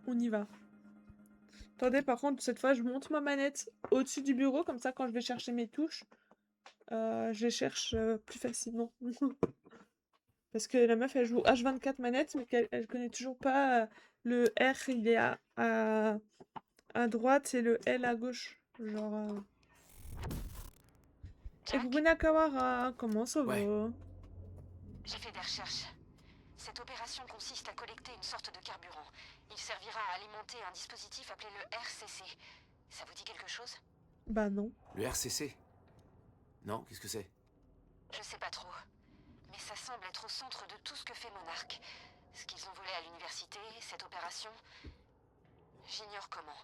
On y va. Attendez, par contre, cette fois, je monte ma manette au-dessus du bureau, comme ça, quand je vais chercher mes touches, je les cherche plus facilement. Parce que la meuf, elle joue H24 manette, mais elle connaît toujours pas le R, il est à droite et le L à gauche. Genre. Et Jack, Bruna Kawara, comment ça Ouais. va? j'ai fait des recherches. Cette opération consiste à collecter une sorte de carburant. Il servira à alimenter un dispositif appelé le RCC. Ça vous dit quelque chose? Bah non. Le RCC? Non, qu'est-ce que c'est? Je sais pas trop. Mais ça semble être au centre de tout ce que fait Monarch. Ce qu'ils ont volé à l'université, cette opération... J'ignore comment.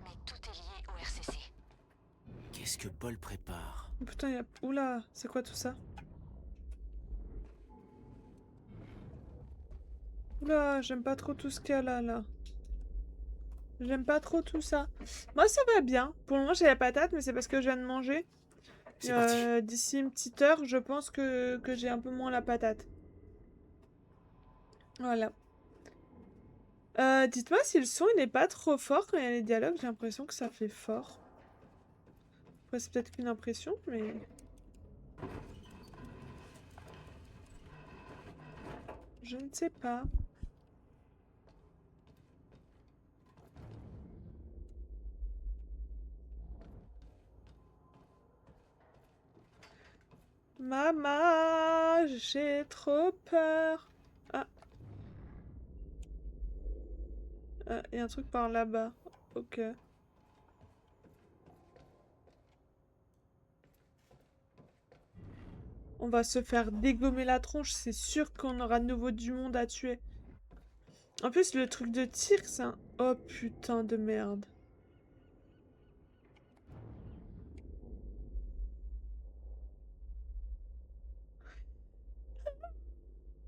Mais tout est lié au RCC. Qu'est-ce que Paul prépare? Oh, putain, oula, c'est quoi tout ça? Oula, j'aime pas trop tout ce qu'il y a là. J'aime pas trop tout ça. Moi, ça va bien. Pour le moment, j'ai la patate, mais c'est parce que je viens de manger. C'est parti. D'ici une petite heure, je pense que j'ai un peu moins la patate. Voilà. Dites-moi si le son il est pas trop fort quand il y a les dialogues, j'ai l'impression que ça fait fort. Après, c'est peut-être qu'une impression, mais... Je ne sais pas. Maman, j'ai trop peur. Ah, il y a un truc par là-bas. Ok. On va se faire dégommer la tronche, c'est sûr qu'on aura de nouveau du monde à tuer. En plus, le truc de tir, c'est un... Oh putain de merde.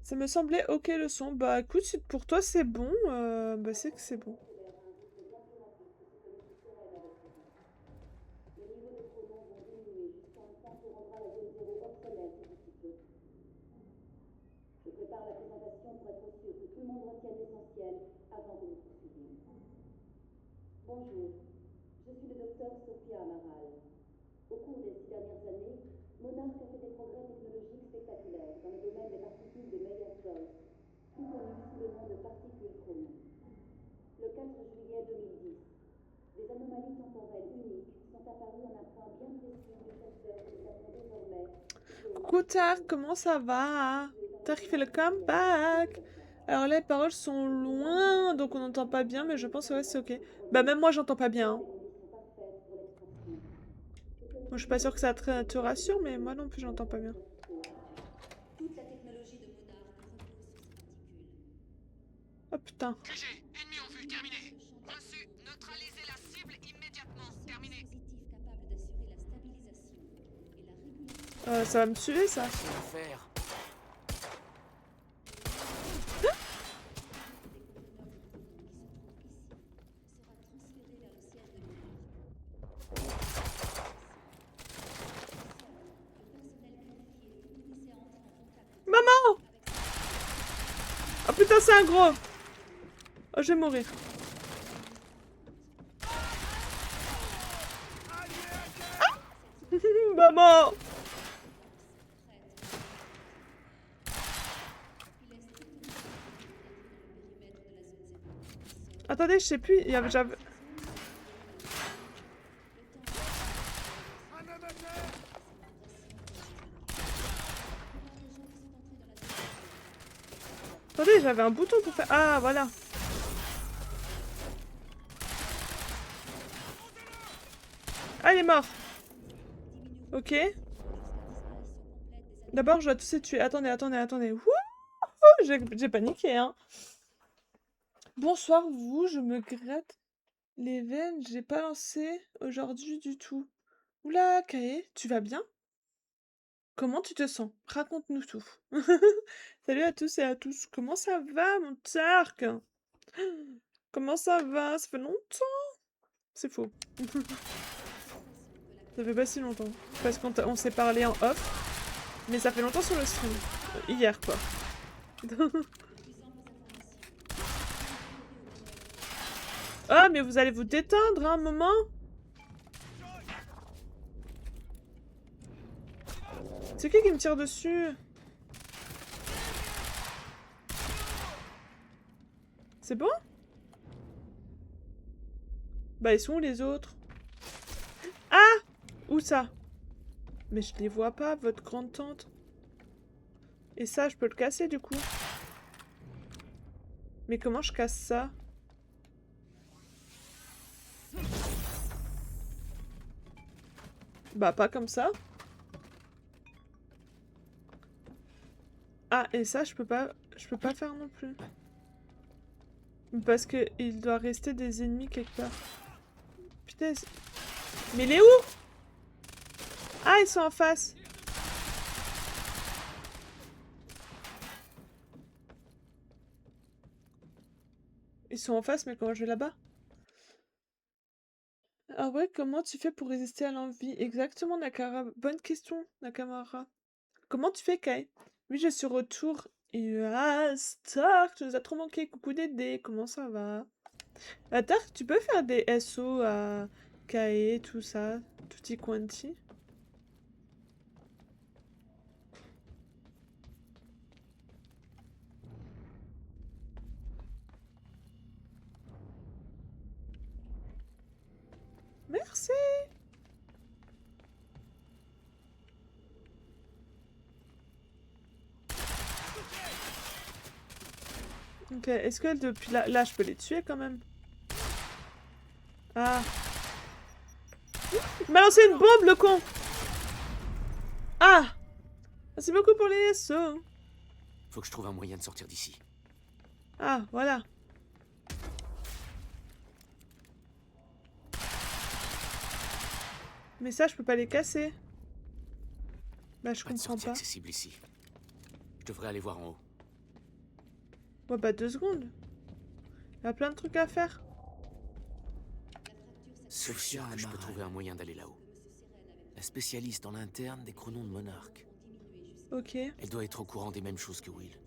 Ça me semblait ok le son. Bah écoute, si pour toi c'est bon, bah c'est que c'est bon. Je prépare la présentation pour être sûr que tout le monde retienne l'essentiel avant de nous poursuivre. Bonjour, je suis le docteur Sophia Amaral. Au cours des 6 dernières années, Monarch a fait des progrès technologiques spectaculaires dans le domaine des particules de Meyer-Stolz, plus connues sous le nom de particules chroniques. Le 4 juillet 2010, des anomalies temporelles uniques sont apparues en un point bien précis du secteur que nous appelons désormais... Coutard, comment ça va? T'as fait le comeback. Alors les paroles sont loin, donc on n'entend pas bien, mais je pense que ouais, c'est ok. Bah même moi j'entends pas bien. Hein. Moi, je suis pas sûre que ça te rassure, mais moi non plus j'entends pas bien. Toute la technologie de Monarch repose sur ces particules. Oh putain. QG, ennemi en vue, terminé. Reçu, neutralisez la cible immédiatement, terminé. Ça va me tuer ça. Qu'est-ce qu'on va faire? Maman! Oh putain, c'est un gros! Oh, je vais mourir. Ah maman! Attendez, je sais plus, il y avait... Attendez, j'avais un bouton pour faire... Ah, voilà. Ah, il est mort. Ok. D'abord, je dois tous les tuer. Attendez. Wouh, j'ai paniqué, hein. Bonsoir, vous. Je me gratte les veines. J'ai pas lancé aujourd'hui du tout. Oula, Kae, tu vas bien? Comment tu te sens? Raconte-nous tout. Salut à tous et à tous. Comment ça va, mon Tark? Comment ça va? Ça fait longtemps? C'est faux. Ça fait pas si longtemps. Parce qu'on s'est parlé en off. Mais ça fait longtemps sur le stream. Hier, quoi. Ah, mais vous allez vous détendre hein, un moment. C'est qui me tire dessus? C'est bon? Bah, ils sont où les autres? Ah! Où ça? Mais je les vois pas, votre grande tante. Et ça, je peux le casser du coup. Mais comment je casse ça? Bah, pas comme ça. Ah, et ça, je peux pas faire non plus. Parce que il doit rester des ennemis quelque part. Putain, mais il est où? Ah, ils sont en face. Ils sont en face, mais comment je vais là-bas? Ah ouais, comment tu fais pour résister à l'envie? Exactement, Nakara. Bonne question, Nakamura. Comment tu fais, Kai? Oui, je suis retour. Et Stark, tu nous as trop manqué. Coucou Dédé, comment ça va? Stark, tu peux faire des SO à Kai, tout ça, tutti quanti? Merci! Ok, est-ce que depuis là... Là, je peux les tuer quand même? Ah. Il m'a lancé une bombe, le con! Ah! Merci beaucoup pour les SO. Faut que je trouve un moyen de sortir d'ici. Ah, voilà. Mais ça, je peux pas les casser. Bah, je Pas de comprends sortie pas. accessible ici. Je devrais aller voir en haut. Ouais, bah 2 secondes. Il y a plein de trucs à faire. Sauf sûr que je peux trouver un moyen d'aller là-haut. La spécialiste en interne des chronons de Monarque. Ok. Elle doit être au courant des mêmes choses que Will.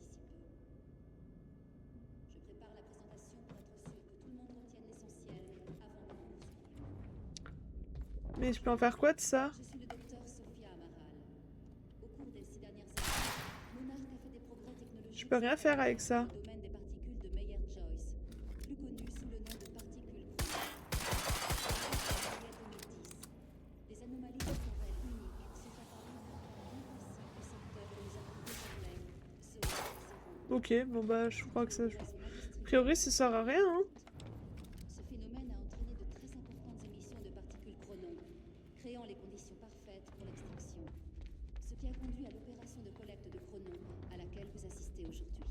Mais je peux en faire quoi de ça? Je suis le docteur Sophia Amaral. Au cours des 6 dernières années, Monarch a fait des progrès technologiques. Je peux rien faire avec ça. Dans le domaine des particules de Meyer-Joyce, plus connu sous le nom de particules chrono. Des anomalies temporelles uniques sont apparues dans un secteur que nous appelons désormais zone 0. Ok, bon bah je crois que ça... A priori, ça sert à rien, hein. Ce phénomène a entraîné de très importantes émissions de particules chronon, créant les conditions parfaites pour l'extraction. Ce qui a conduit à l'opération de collecte de chronon à laquelle vous assistez aujourd'hui.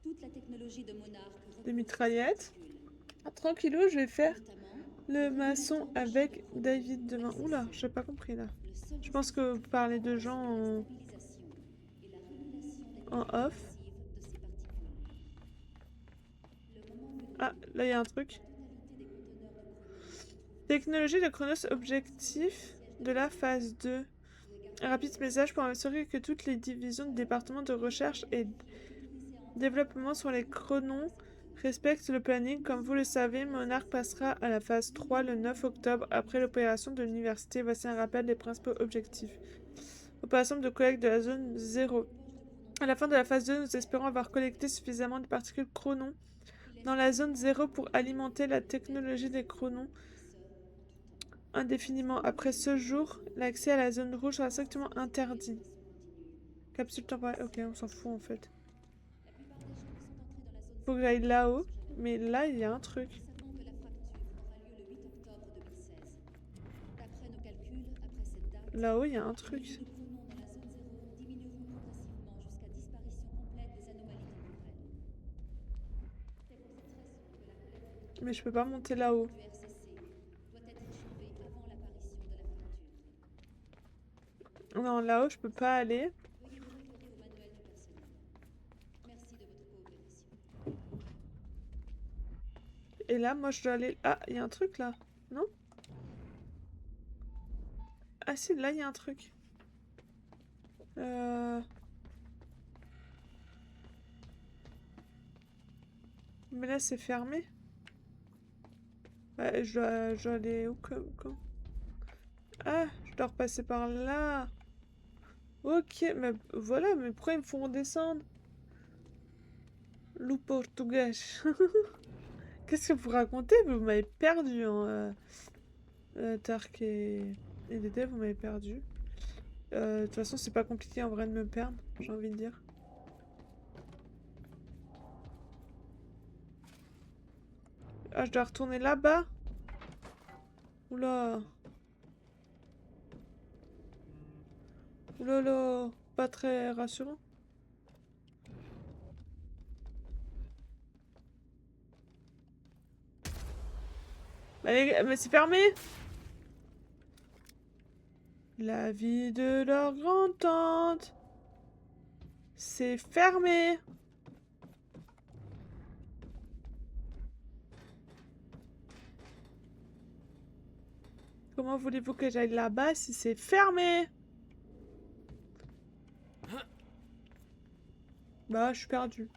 Toute la technologie de Monarch repose Des sur mitraillettes. ces particules, Ah, tranquillou, je vais faire notamment le maçon avec David demain. Oula, j'ai pas compris là. le seul Je pense que vous parlez de gens en, stabilisation et la régulation des en off. progressives de ces particules. Le moment venu, Ah, là il y a un truc. totalité des conteneurs de chronon Technologie de Chronos objectif de la phase 2. Un rapide message pour m'assurer que toutes les divisions du département de recherche et développement sur les chronons respectent le planning. Comme vous le savez, Monarch passera à la phase 3 le 9 octobre après l'opération de l'université. Voici un rappel des principaux objectifs. Opération de collecte de la zone 0. À la fin de la phase 2, nous espérons avoir collecté suffisamment de particules chronon dans la zone 0 pour alimenter la technologie des chronons indéfiniment. Après ce jour, l'accès à la zone rouge sera strictement interdit. Capsule temporaire. Ok, on s'en fout en fait. Faut que j'aille là-haut. Mais là, il y a un truc. Nous savons que la fracture aura lieu le 8 octobre 2016. D'après nos calculs, après cette date, Là-haut, il y a un les truc. niveaux de chronon dans la zone 0 diminueront progressivement jusqu'à disparition complète des anomalies temporelles. C'est pour cette raison que la collecte Mais je peux pas monter là-haut. du RCC doit être achevée avant l'apparition de la fracture. Non, là-haut, je peux pas aller. Veuillez vous référer au manuel du personnel. Merci de votre coopération. Et là, moi, je dois aller... Ah, il y a un truc là. Non? Ah si, là, il y a un truc. Mais là, c'est fermé. Ouais, je dois aller où comme... Ah, je dois repasser par là. Ok, mais voilà, mais pourquoi ils me font redescendre? Loup portugais. Qu'est-ce que vous racontez? Vous m'avez perdu, hein. Tark et Dédé, vous m'avez perdu. De toute façon, c'est pas compliqué en vrai de me perdre, j'ai envie de dire. Ah, je dois retourner là-bas? Oula. Oulala. Pas très rassurant. Mais c'est fermé! La vie de leur grand-tante. C'est fermé. Comment voulez-vous que j'aille là-bas si c'est fermé? Bah, je suis perdue.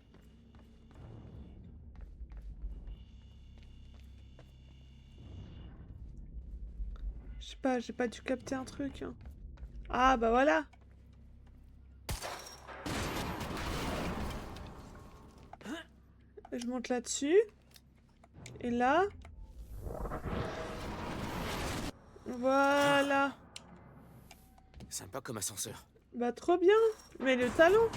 Je sais pas, j'ai pas dû capter un truc, hein. Ah, bah voilà. Je monte là-dessus. Et là. Voilà. Sympa comme ascenseur. Bah, trop bien. Mais le talon.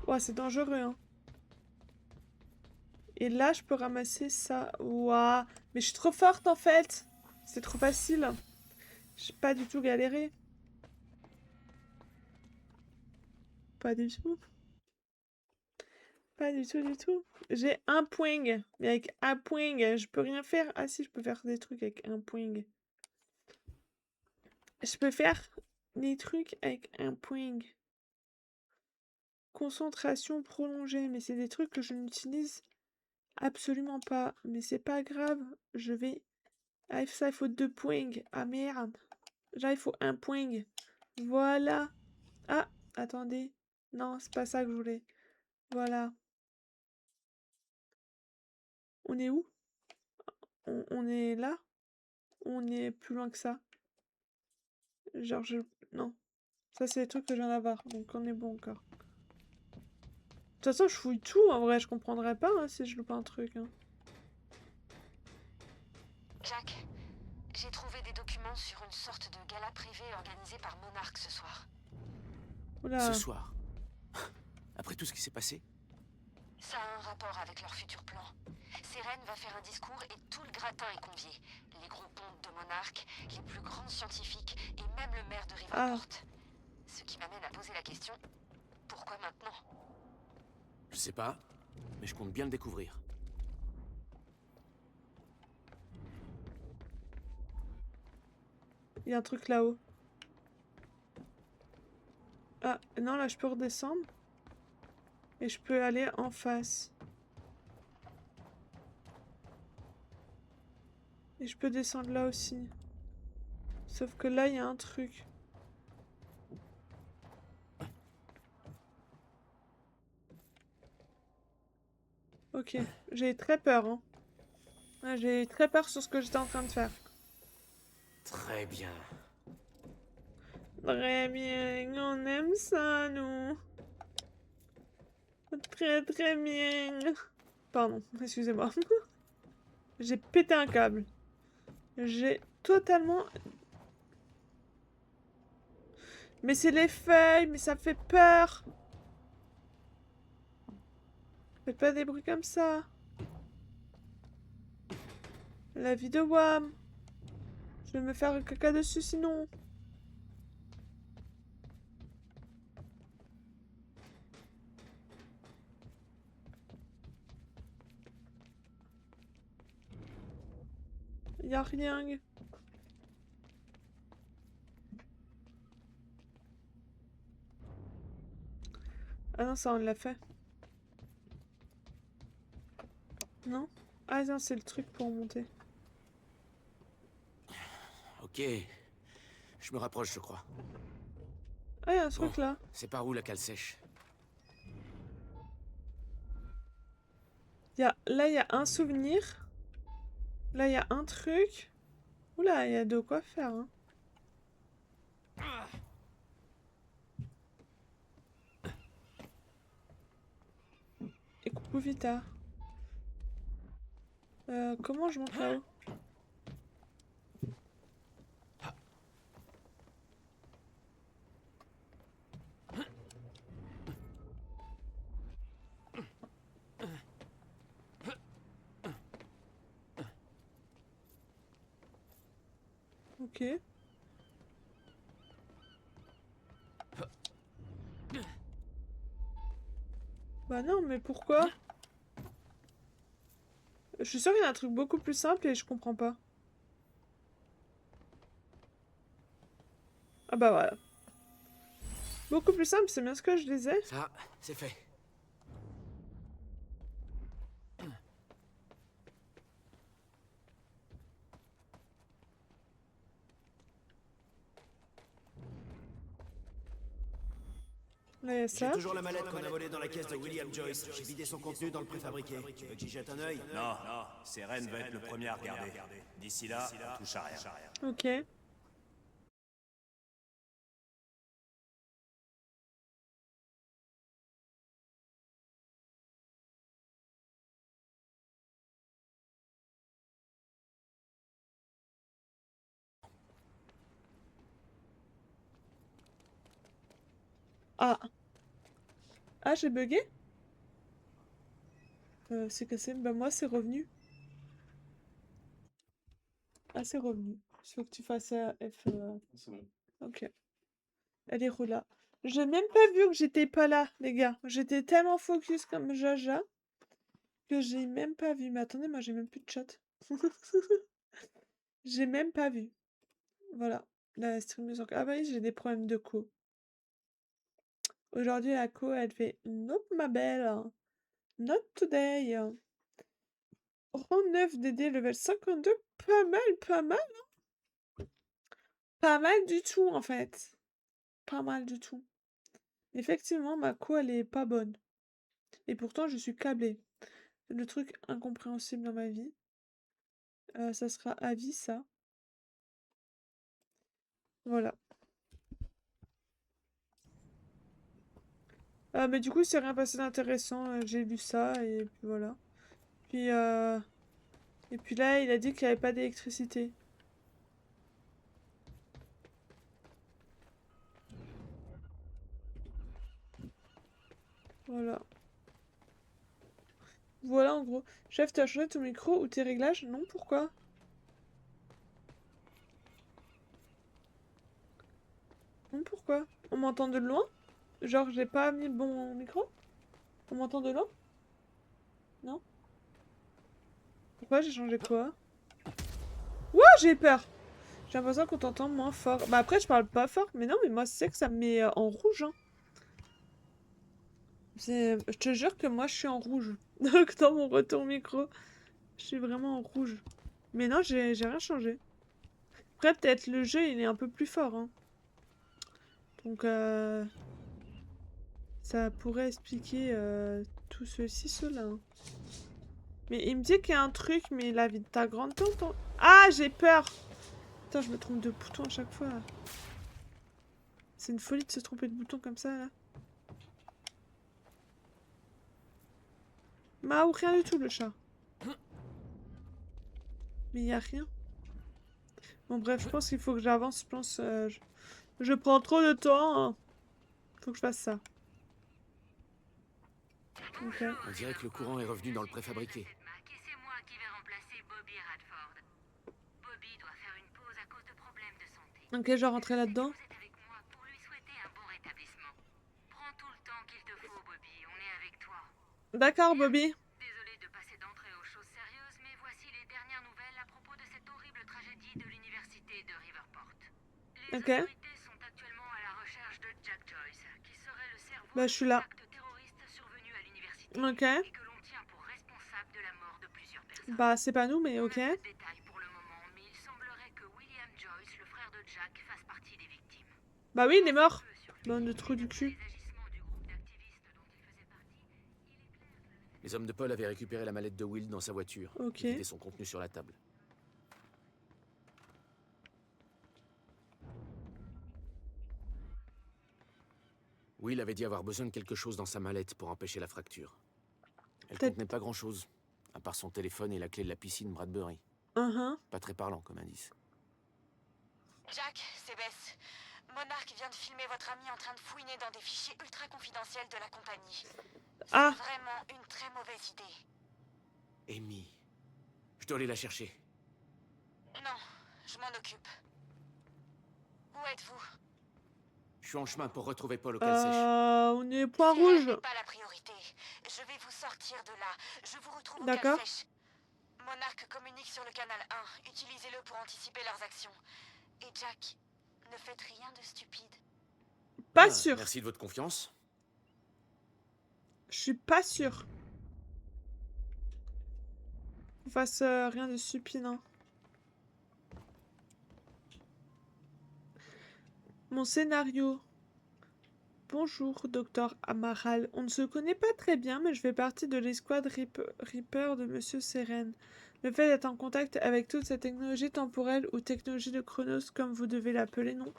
Ouah, c'est dangereux, hein. Et là, je peux ramasser ça. Ouah. Mais je suis trop forte, en fait. C'est trop facile. J'ai pas du tout galéré. Pas du tout. Pas du tout, du tout. J'ai un poing. Mais avec un poing, je peux rien faire. Ah si, je peux faire des trucs avec un poing. Je peux faire des trucs avec un poing. Concentration prolongée. Mais c'est des trucs que je n'utilise absolument pas. Mais c'est pas grave. Je vais... Ah, ça, il faut 2 poings. Ah merde. Là, il faut un poing. Voilà. Ah, attendez. Non, c'est pas ça que je voulais. Voilà. On est où? On est là? On est plus loin que ça? Genre, je... Non. Ça, c'est les trucs que je viens d'avoir. Donc, on est bon encore. De toute façon, je fouille tout. En vrai, je comprendrais pas hein, si je loupe un truc. Hein. Jack, j'ai trouvé des documents sur une sorte de gala privé organisé par Monarch ce soir. Oula. Ce soir. Après tout ce qui s'est passé? Ça a un rapport avec leur futur plan. Sérène va faire un discours et tout le gratin est convié. Les gros pontes de Monarch, les plus grands scientifiques et même le maire de Riverport. Ce qui m'amène à poser la question, pourquoi maintenant? Je sais pas, mais je compte bien le découvrir. Il y a un truc là-haut. Ah, non, là, je peux redescendre. Et je peux aller en face. Et je peux descendre là aussi. Sauf que là, il y a un truc. Ok, j'ai très peur, hein. Ah, j'ai très peur sur ce que j'étais en train de faire. Très bien. Très bien, on aime ça, nous. Très très bien. Pardon, excusez-moi. J'ai pété un câble. J'ai totalement... Mais c'est les feuilles, mais ça fait peur. Faites pas des bruits comme ça. La vie de Wam. Je vais me faire caca dessus sinon. Y'a rien. Ah non, ça on l'a fait. Non? Ah non, c'est le truc pour monter. Ok. Je me rapproche, je crois. Ah, y'a un truc là. C'est par où la cale sèche? Là, il y a un souvenir. Là, il y a un truc. Oula, il y a de quoi faire, hein. Et coucou Vita. Comment je monte là-haut? Ok. Bah non, mais pourquoi? Je suis sûre qu'il y a un truc beaucoup plus simple et je comprends pas. Ah bah voilà. Beaucoup plus simple, c'est bien ce que je disais. Ça, c'est fait. Là, il y a J'ai ça. toujours la mallette qu'on a volée dans la caisse de William Joyce. J'ai vidé son contenu dans le préfabriqué. Tu veux que j'y jette un œil? Non, Seren va être le premier à regarder. D'ici là, on touche à rien. Ok. Ah. Ah, j'ai bugué? C'est cassé. Bah moi, c'est revenu. Ah, c'est revenu. Il faut que tu fasses F. C'est bon. Ok. Elle est roula. J'ai même pas vu que j'étais pas là, les gars. J'étais tellement focus comme Jaja que j'ai même pas vu. Mais attendez, moi j'ai même plus de chat. J'ai même pas vu. Voilà. La stream nous Ah bah oui, j'ai des problèmes de co. Aujourd'hui, la co, elle fait Nope, ma belle. Not today. Rang 9 DD level 52. Pas mal, pas mal. Pas mal du tout, en fait. Pas mal du tout. Effectivement, ma co, elle est pas bonne. Et pourtant, je suis câblée. Le truc incompréhensible dans ma vie. Ça sera à vie, ça. Voilà. Mais du coup, c'est rien passé d'intéressant. J'ai lu ça et puis voilà. Puis, et puis là, il a dit qu'il n'y avait pas d'électricité. Voilà. Voilà en gros. Chef, tu as changé ton micro ou tes réglages? Non, pourquoi? Non, pourquoi? On m'entend de loin? Genre, j'ai pas mis le bon micro? On m'entend de loin? Non? Pourquoi j'ai changé quoi? Ouah, j'ai peur! J'ai l'impression qu'on t'entend moins fort. Bah après, je parle pas fort, mais non, mais moi, c'est que ça me met en rouge, hein. Je te jure que moi, je suis en rouge. Donc, dans mon retour micro, je suis vraiment en rouge. Mais non, j'ai rien changé. Après, peut-être le jeu, il est un peu plus fort, hein. Donc, ça pourrait expliquer tout ceci, cela, hein. Mais il me dit qu'il y a un truc, mais la vie de ta grande tante... Ah, j'ai peur! Putain, je me trompe de bouton à chaque fois, là. C'est une folie de se tromper de bouton comme ça, là. Ou rien du tout, le chat. Mais il y a rien. Bon, bref, je pense qu'il faut que j'avance. Je pense... je prends trop de temps, hein. Faut que je fasse ça. Ok. On dirait que le courant est revenu dans le préfabriqué. Et c'est moi qui vais remplacer Bobby Radford. Bobby doit faire une pause à cause de problèmes de santé. Ok, je vais rentrer là-dedans. Vous êtes avec moi pour lui souhaiter un bon rétablissement. Prends tout le temps qu'il te faut, Bobby. On est avec toi. D'accord, Bobby. Désolé de passer d'entrée aux choses sérieuses, mais voici les dernières nouvelles à propos de cette horrible tragédie de l'université de Riverport. Les Ok. autorités sont actuellement à la recherche de Jack Joyce, qui serait le cerveau Bah, je suis là. d'un acte terroriste survenu à l'université Ok. et que l'on tient pour responsable de la mort de plusieurs personnes. Bah, c'est pas nous, mais ok. On a peu de détails pour le moment, mais il semblerait que William Joyce, le frère de Jack, fasse partie des victimes. Bah oui, il est mort. Peu sur lui, Bande de trous du les cul. agissements du groupe d'activistes dont il faisait partie, il est clair que... Les hommes de Paul avaient récupéré la mallette de Will dans sa voiture. Ok. Et vidé son contenu sur la table. Will avait dit avoir besoin de quelque chose dans sa mallette pour empêcher la fracture. Elle Peut-être- contenait pas grand-chose, à part son téléphone et la clé de la piscine Bradbury. Uhum. Pas très parlant comme indice. Jack, c'est Bess. Monarch vient de filmer votre ami en train de fouiner dans des fichiers ultra confidentiels de la compagnie. Ah. C'est vraiment une très mauvaise idée. Amy, je dois aller la chercher. Non, je m'en occupe. Où êtes-vous? Je suis en chemin pour retrouver Paul au cale sèche. On est point Sirène rouge. n'est pas la priorité. Je vais vous sortir de là. Je vous retrouve au D'accord. cale sèche. Monarch communique sur le canal 1. Utilisez-le pour anticiper leurs actions. Et Jack, ne faites rien de stupide. Pas Ah, sûr. Merci de votre confiance. Je suis pas sûre. Qu'on fasse rien de stupide, hein. Mon scénario. Bonjour, docteur Amaral. On ne se connaît pas très bien, mais je fais partie de l'escouade Reaper de Monsieur Seren. Le fait d'être en contact avec toute cette technologie temporelle ou technologie de Chronos, comme vous devez l'appeler, non,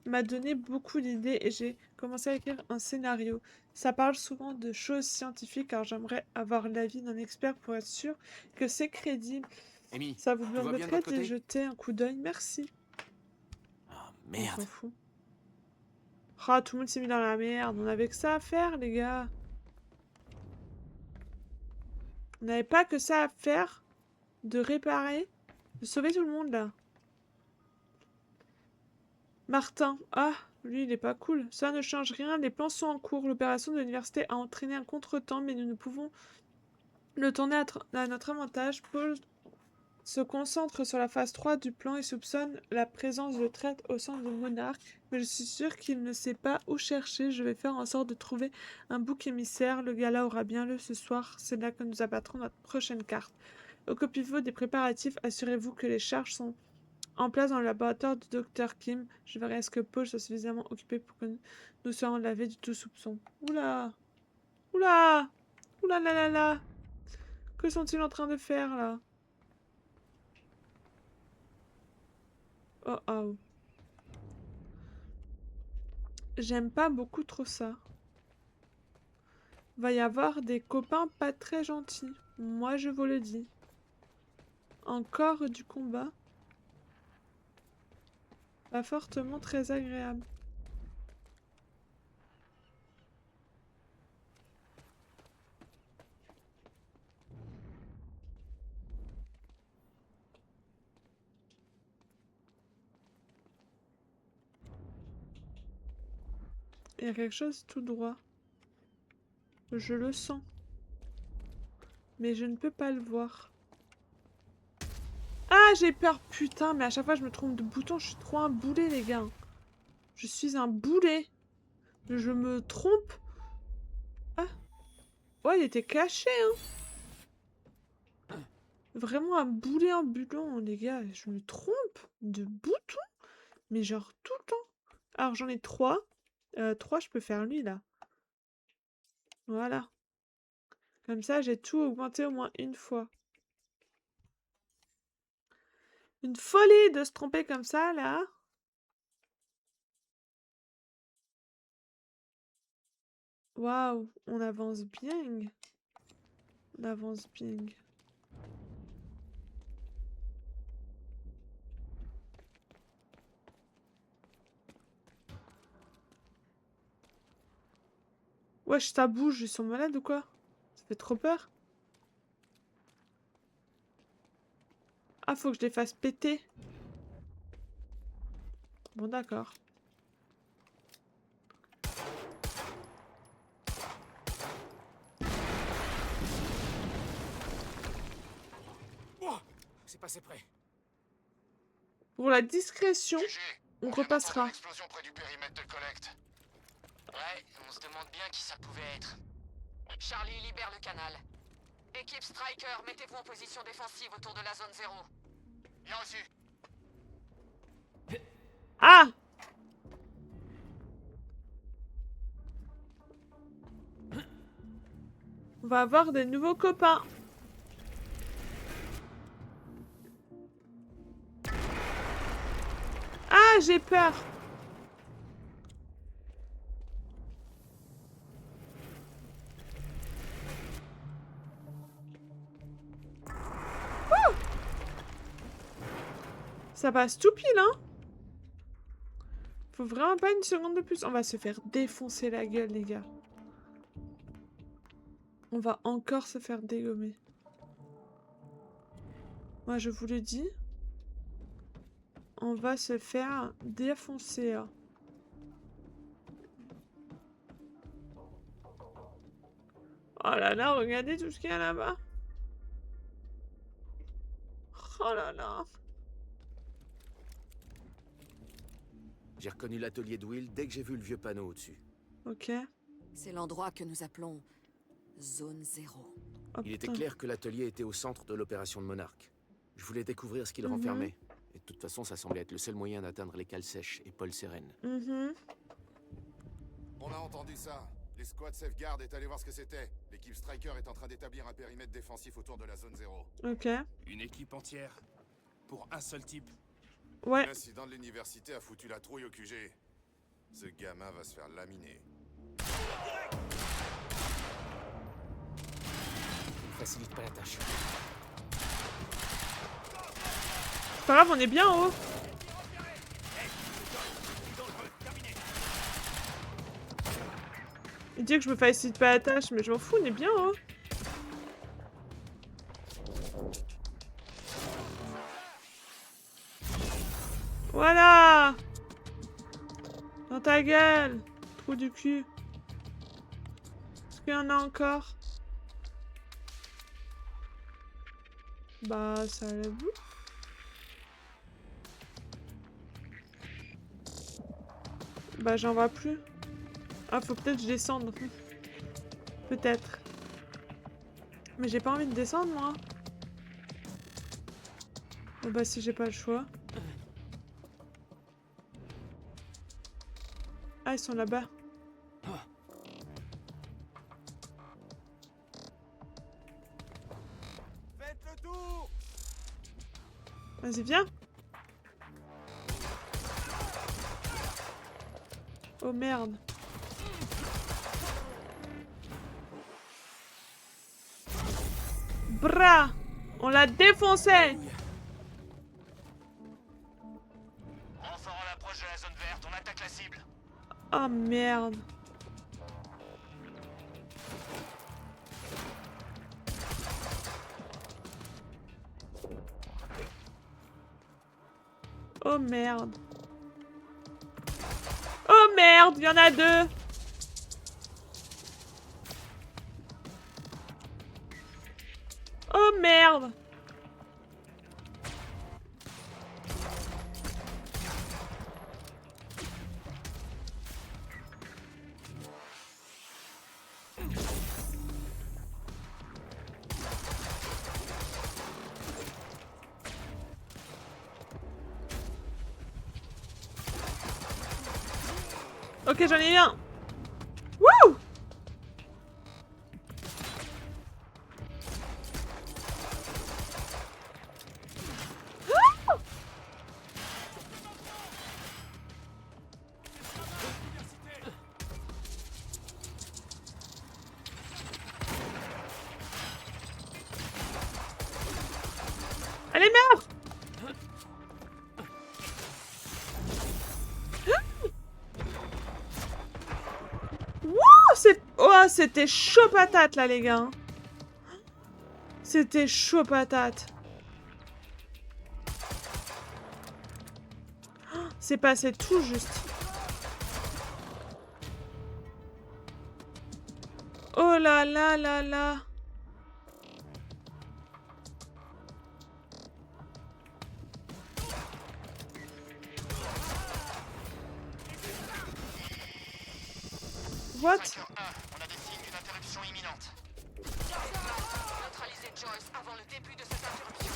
m'a donné beaucoup d'idées et j'ai commencé à écrire un scénario. Ça parle souvent de choses scientifiques, car j'aimerais avoir l'avis d'un expert pour être sûr que c'est crédible. Amy, Ça vous tout va bien de permettrait votre d'y côté? jeter un coup d'œil, merci. Ah, On merde. s'en fout. Ah, tout le monde s'est mis dans la merde. On avait que ça à faire, les gars. On n'avait pas que ça à faire de réparer, de sauver tout le monde, là. Martin. Ah, lui, il est pas cool. Ça ne change rien. Les plans sont en cours. L'opération de l'université a entraîné un contretemps, mais nous ne pouvons le tourner à notre avantage. Paul se concentre sur la phase 3 du plan et soupçonne la présence de traite au sein de Monarch, mais je suis sûre qu'il ne sait pas où chercher. Je vais faire en sorte de trouver un bouc émissaire. Le gala aura bien lieu ce soir. C'est là que nous abattrons notre prochaine carte. Occupez-vous des préparatifs. Assurez-vous que les charges sont en place dans le laboratoire du Dr Kim. Je verrai est-ce que Paul soit suffisamment occupé pour que nous soyons lavés du tout soupçon. Oula! Oula! Oula là là là! Que sont-ils en train de faire là? Oh oh. J'aime pas beaucoup trop ça. Va y avoir des copains pas très gentils. Moi, je vous le dis. Encore du combat. Pas fortement très agréable. Il y a quelque chose tout droit. Je le sens. Mais je ne peux pas le voir. Ah, j'ai peur, putain, mais à chaque fois je me trompe de bouton, je suis trop un boulet, les gars. Je suis un boulet. Je me trompe. Ah. Ouais, il était caché, hein. Vraiment un boulet ambulant, les gars. Je me trompe de bouton. Mais genre tout le temps. Alors, j'en ai 3. 3, je peux faire lui, là. Voilà. Comme ça, j'ai tout augmenté au moins une fois. Une folie de se tromper comme ça, là. Waouh, on avance bien. On avance bien. Wesh, ça bouge, ils sont malades ou quoi? Ça fait trop peur. Ah, faut que je les fasse péter. Bon, d'accord. Oh, c'est passé près. Pour la discrétion, GG, on vient d'entendre repassera. une explosion près du périmètre de collecte. Ouais, on se demande bien qui ça pouvait être. Charlie, libère le canal. Équipe Striker, mettez-vous en position défensive autour de la zone 0. Bien reçu. Ah! On va avoir des nouveaux copains. Ah, j'ai peur. Ça passe tout pile, hein. Faut vraiment pas une seconde de plus. On va se faire défoncer la gueule, les gars. On va encore se faire dégommer. Moi, je vous le dis. On va se faire défoncer. Hein. Oh là là, regardez tout ce qu'il y a là-bas. Oh là là. J'ai reconnu l'atelier de Will dès que j'ai vu le vieux panneau au-dessus. Ok. C'est l'endroit que nous appelons Zone 0. Oh, Il était putain. clair que l'atelier était au centre de l'opération de Monarque. Je voulais découvrir ce qu'il renfermait. Et de toute façon, ça semblait être le seul moyen d'atteindre les cales sèches et Paul Seren. On a entendu ça. Les squads Safeguard est allé voir ce que c'était. L'équipe Striker est en train d'établir un périmètre défensif autour de la zone 0. Ok. Une équipe entière pour un seul type. Ouais. L'incident de l'université a foutu la trouille au QG. Ce gamin va se faire laminer. Ne facilite pas la tâche. C'est pas grave, on est bien en haut. Il dit que je me facilite pas la tâche, mais je m'en fous, on est bien en haut. Voilà. Dans ta gueule. Trou du cul. Est-ce qu'il y en a encore? Bah, ça a la boue. Bah, j'en vois plus. Ah, faut peut-être que je descende. Peut-être. Mais j'ai pas envie de descendre, moi. Oh bah, si j'ai pas le choix. Ah, ils sont là-bas. Faites le tour! Vas-y, viens. Oh merde. Bra! On l'a défoncé! Renfort à l'approche de la zone verte, on attaque la cible. Oh merde. Oh merde. Oh merde, il y en a deux. Oh merde. Ok, j'en ai eu un. Wouh! Allez, meurs! Oh, c'était chaud patate là, les gars. C'était chaud patate. C'est passé tout juste. Oh là là là là. What? Striker 1, on a des signes d'une interruption imminente. Neutralisez Joyce avant le début de cette interruption.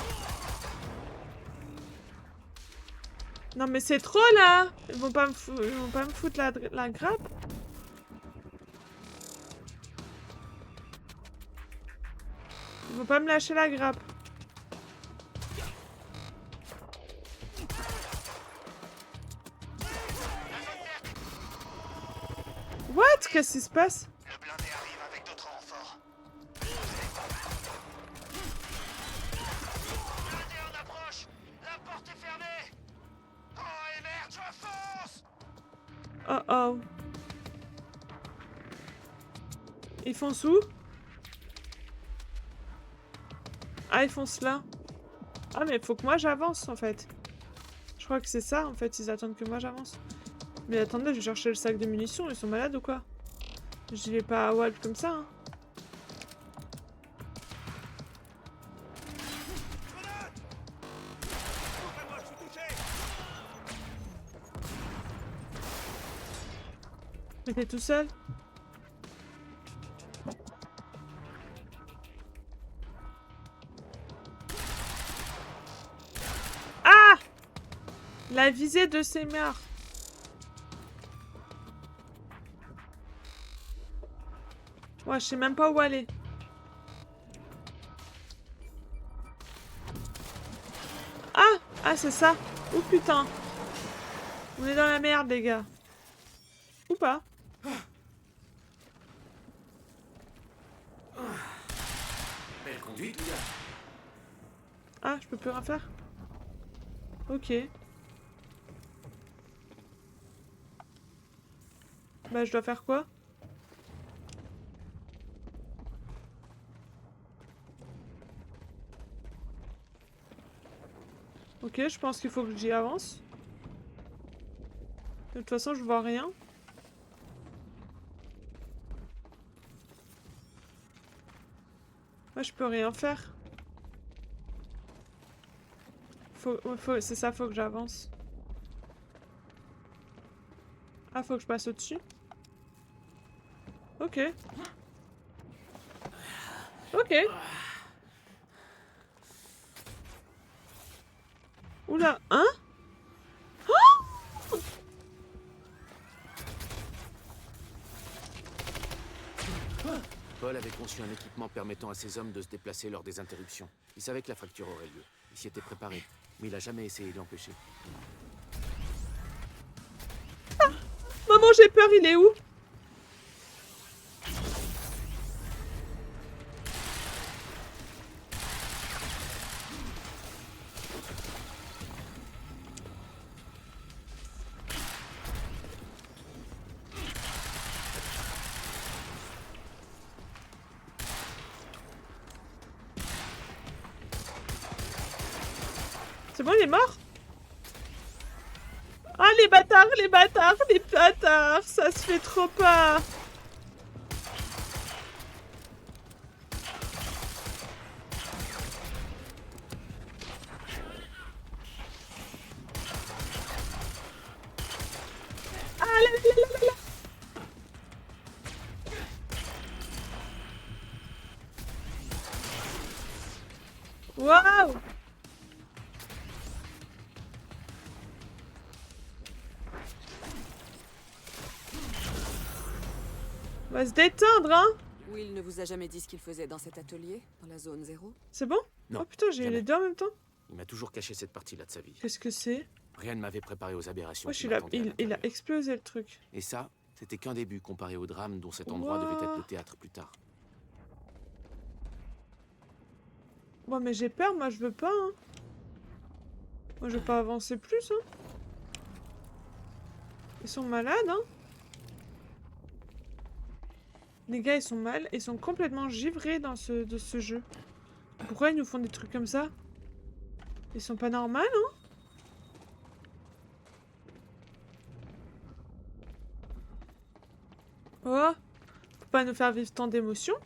Non mais c'est trop là. Ils vont pas me foutre la grappe. Ils vont pas me lâcher la grappe. What? Qu'est-ce qui se passe? Le blindé arrive avec d'autres renforts. Blindé en approche! La porte est fermée! Oh oh. Ils foncent où? Ah, ils foncent là. Ah, mais faut que moi j'avance en fait. Je crois que c'est ça en fait, ils attendent que moi j'avance. Mais attendez, je vais chercher le sac de munitions, ils sont malades ou quoi? J'y vais pas à Walp comme ça, hein. Mais t'es tout seul? Ah! La visée de ces mères. Ouais, je sais même pas où aller. Ah! Ah, c'est ça. Oh putain. On est dans la merde, les gars. Ou pas? Belle conduite, gars. Ah, je peux plus rien faire? Ok. Bah, je dois faire quoi? Ok, je pense qu'il faut que j'y avance. De toute façon, je vois rien. Moi, je peux rien faire. C'est ça, faut que j'avance. Ah, faut que je passe au-dessus. Ok. Ok. Oula, hein? Paul avait conçu un équipement permettant à ses hommes de se déplacer lors des interruptions. Il savait que la fracture aurait lieu. Il s'y était préparé, mais il a jamais essayé de l'empêcher. Maman, j'ai peur, il est où? C'est bon, il est mort? Ah, les bâtards, les bâtards, les bâtards! Ça se fait trop pas! Ah, là, là, là, là, là. Waouh! On va se détendre, hein? Will ne vous a jamais dit ce qu'il faisait dans cet atelier, dans la zone 0? C'est bon? Non, Oh putain, j'ai eu jamais. les deux en même temps. Il m'a toujours caché cette partie-là de sa vie. Qu'est-ce que c'est? Rien ne m'avait préparé aux aberrations Wesh, qui il a, m'attendaient à il a l'intérieur. explosé le truc. Et ça, c'était qu'un début comparé au drame dont cet endroit devait être le théâtre plus tard. Bon, mais j'ai peur, moi je veux pas, hein. Moi je veux pas avancer plus, hein. Ils sont malades, hein. Les gars, ils sont mal, ils sont complètement givrés dans de ce jeu. Pourquoi ils nous font des trucs comme ça? Ils sont pas normaux, hein. Oh, faut pas nous faire vivre tant d'émotions.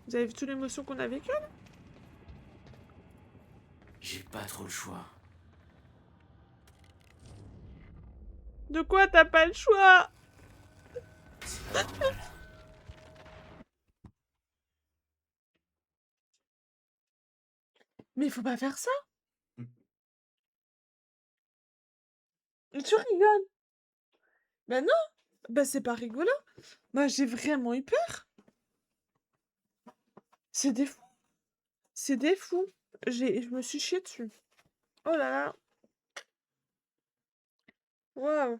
Vous avez vu toute l'émotion qu'on a vécue, là? J'ai pas trop le choix. De quoi t'as pas le choix? Mais il faut pas faire ça. Tu rigoles. Bah non. Bah c'est pas rigolo. Moi j'ai vraiment eu peur. C'est des fous. C'est des fous. Je me suis chiée dessus. Oh là là. Waouh.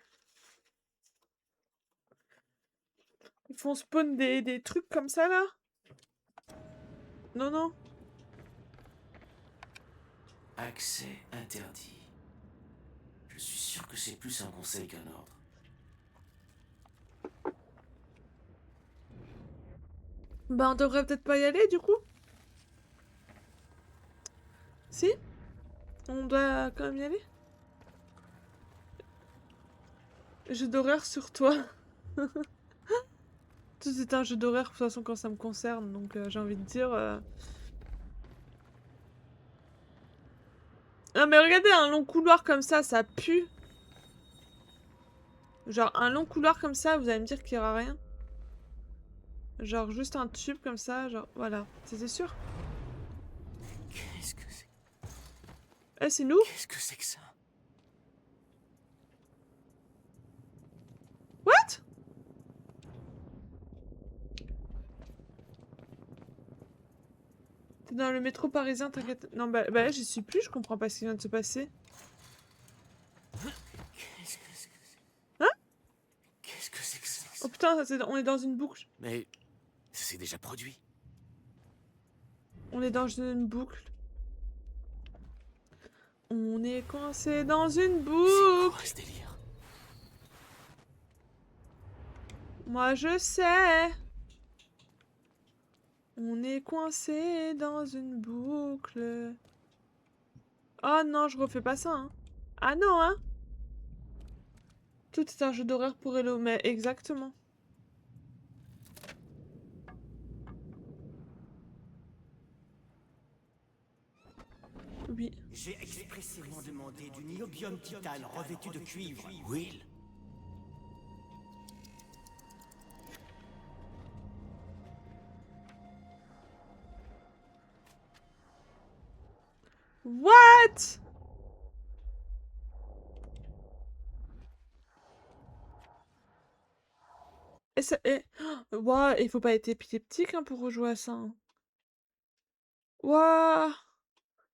Ils font spawn des trucs comme ça là. Non, non. Accès interdit. Je suis sûr que c'est plus un conseil qu'un ordre. Bah, on devrait peut-être pas y aller, du coup. Si? On doit quand même y aller? Jeu d'horreur sur toi. Tout c'est un jeu d'horreur, de toute façon, quand ça me concerne, donc j'ai envie de dire... Non, mais regardez, un long couloir comme ça pue. Genre, un long couloir comme ça, vous allez me dire qu'il y aura rien. Genre, juste un tube comme ça, genre, voilà. C'était sûr? Qu'est-ce que c'est? Eh, c'est nous? Qu'est-ce que c'est que ça? What? T'es dans le métro parisien, t'inquiète. Non, bah là, j'y suis plus, je comprends pas ce qui vient de se passer. Qu'est-ce que c'est que ça? Hein? Qu'est-ce que c'est que ça? Oh putain, on est dans une boucle. Mais ça s'est déjà produit. On est dans une boucle. On est coincé dans une C'est boucle. quoi ce délire? Moi, je sais. On est coincé dans une boucle. Oh non, je refais pas ça, hein. Ah non, hein. Tout est un jeu d'horreur pour Hello, mais exactement. Oui. J'ai expressément demandé du niobium titane revêtu de cuivre. Will? What? Et ça... Ouah, il faut pas être épileptique hein, pour rejouer à ça. Hein. Ouah.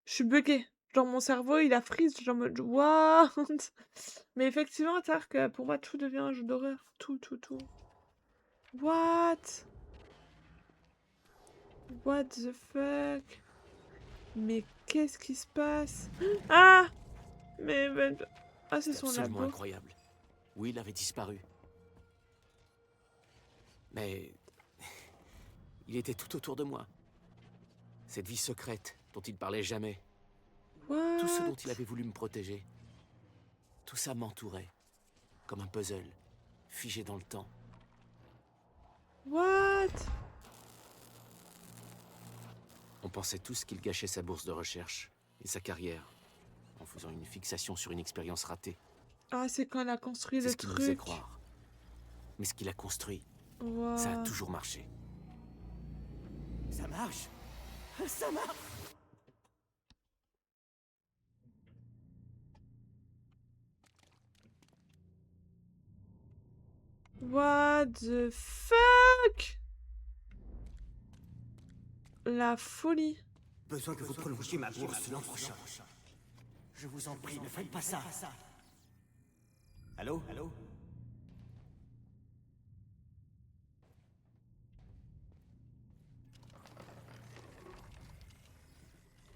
Je suis buggée. Genre mon cerveau il a freeze, genre en mode what? Mais effectivement, que pour moi tout devient un jeu d'horreur. Tout. What? What the fuck? Mais qu'est-ce qui se passe? Ah! Mais... Ah, c'est son Absolument labo. incroyable. Will avait disparu. Mais... il était tout autour de moi. Cette vie secrète dont il parlait jamais. What? Tout ce dont il avait voulu me protéger. Tout ça m'entourait. Comme un puzzle. Figé dans le temps. What? On pensait tous qu'il gâchait sa bourse de recherche. Et sa carrière. En faisant une fixation sur une expérience ratée. Ah, c'est quand elle a construit C'est le ce qu'il nous faisait truc. croire. Mais ce qu'il a construit, Wow. ça a toujours marché. Ça marche. Ça marche. What the fuck? La folie. Besoin que vous prolongiez ma bourse l'an prochain. Je vous en prie, ne faites pas ça. Allô?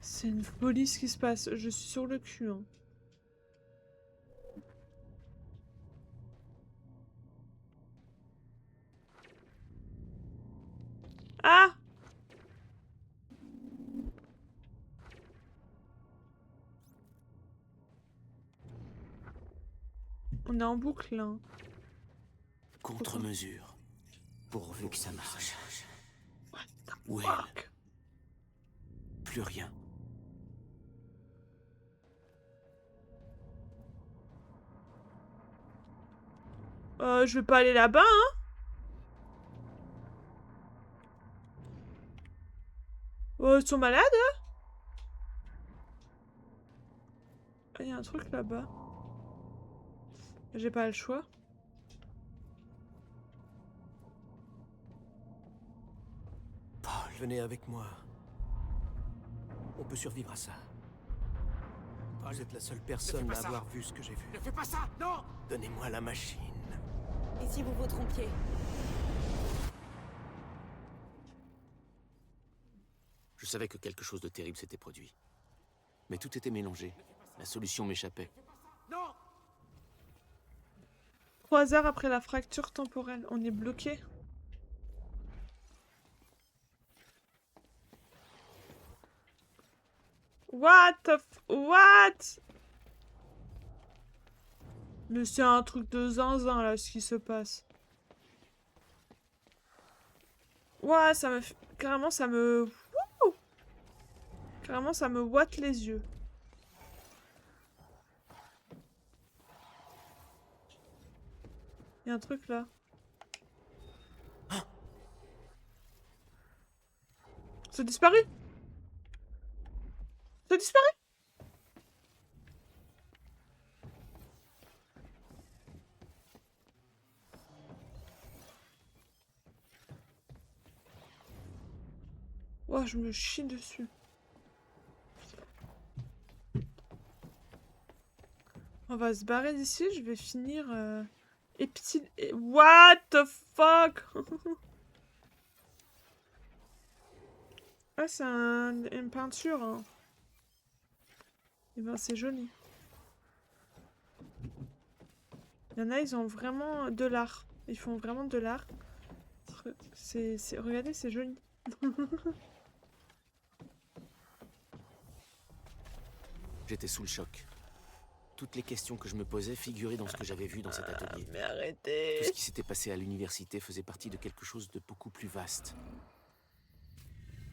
C'est une folie ce qui se passe. Je suis sur le cul. Hein. Ah! On est en boucle là. Contre-mesure. Pourvu que ça marche. Will. Fuck. Plus rien. Je vais pas aller là-bas, hein? Ils sont malades, eux? Il y a un truc là-bas. J'ai pas le choix. Paul, venez avec moi. On peut survivre à ça. Vous êtes la seule personne à avoir vu ce que j'ai vu. Ne fais pas ça! Non! Donnez-moi la machine. Et si vous vous trompiez? Je savais que quelque chose de terrible s'était produit. Mais tout était mélangé. La solution m'échappait. Non! 3 heures après la fracture temporelle, on est bloqué. What? Mais c'est un truc de zinzin, là, ce qui se passe. Ouah, ça me... Carrément, ça me... Wouh, carrément, ça me ouate les yeux. Il y a un truc, là. Ça a disparu? Ça a disparu? Oh, je me chie dessus. On va se barrer d'ici, je vais finir... What the fuck? Ah, c'est une peinture. Hein. Et ben, c'est joli. Il y en a, ils ont vraiment de l'art. Ils font vraiment de l'art. Regardez, c'est joli. J'étais sous le choc. Toutes les questions que je me posais figuraient dans ce que j'avais vu dans cet atelier. Mais arrêtez! Tout ce qui s'était passé à l'université faisait partie de quelque chose de beaucoup plus vaste.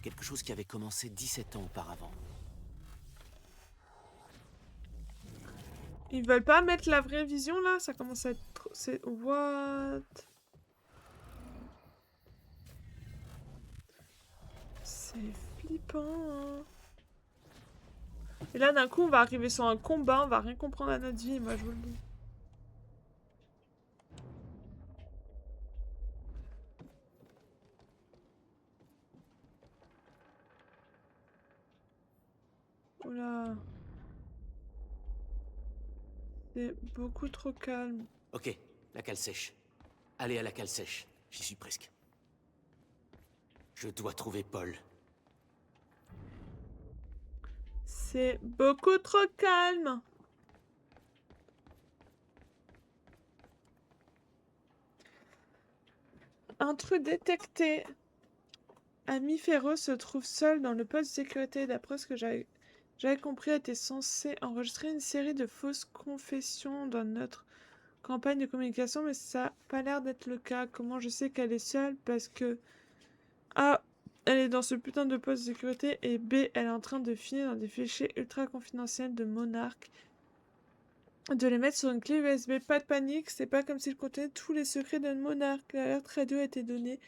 Quelque chose qui avait commencé 17 ans auparavant. Ils veulent pas mettre la vraie vision, là? Ça commence à être trop... What? C'est flippant, hein. Et là, d'un coup, on va arriver sur un combat, on va rien comprendre à notre vie, moi, je vous le dis. Oula. C'est beaucoup trop calme. Ok, la cale sèche. Allez à la cale sèche. J'y suis presque. Je dois trouver Paul. C'est beaucoup trop calme. Intrus détecté. Ami Ferro se trouve seul dans le poste de sécurité. D'après ce que j'avais compris, elle était censée enregistrer une série de fausses confessions dans notre campagne de communication, mais ça n'a pas l'air d'être le cas. Comment je sais qu'elle est seule? Parce que A, elle est dans ce putain de poste de sécurité, et B, elle est en train de finir dans des fichiers ultra confidentiels de Monarch. De les mettre sur une clé USB. Pas de panique, c'est pas comme s'il contenait tous les secrets de Monarch. L'alerte radio a été donnée.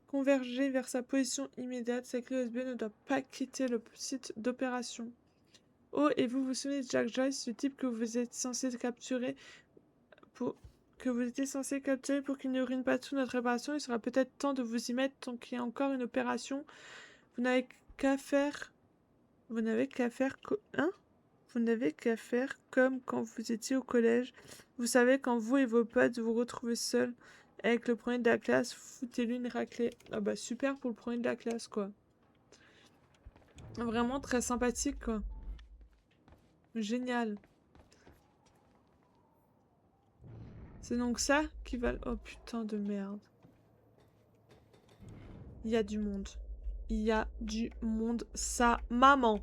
Converger vers sa position immédiate. Sa clé USB ne doit pas quitter le site d'opération. Oh, et vous vous souvenez de Jack Joyce, ce type que vous êtes censé capturer pour qu'il n'urine pas toute notre réparation. Il sera peut-être temps de vous y mettre tant qu'il y a encore une opération. Vous n'avez qu'à faire... Vous n'avez qu'à faire... Hein? Vous n'avez qu'à faire comme quand vous étiez au collège. Vous savez, quand vous et vos potes vous retrouvez seuls avec le premier de la classe, foutez-lui une raclée. Ah bah super pour le premier de la classe, quoi. Vraiment très sympathique, quoi. Génial. C'est donc ça qui va... Oh putain de merde. Il y a du monde. Il y a du monde. Sa maman.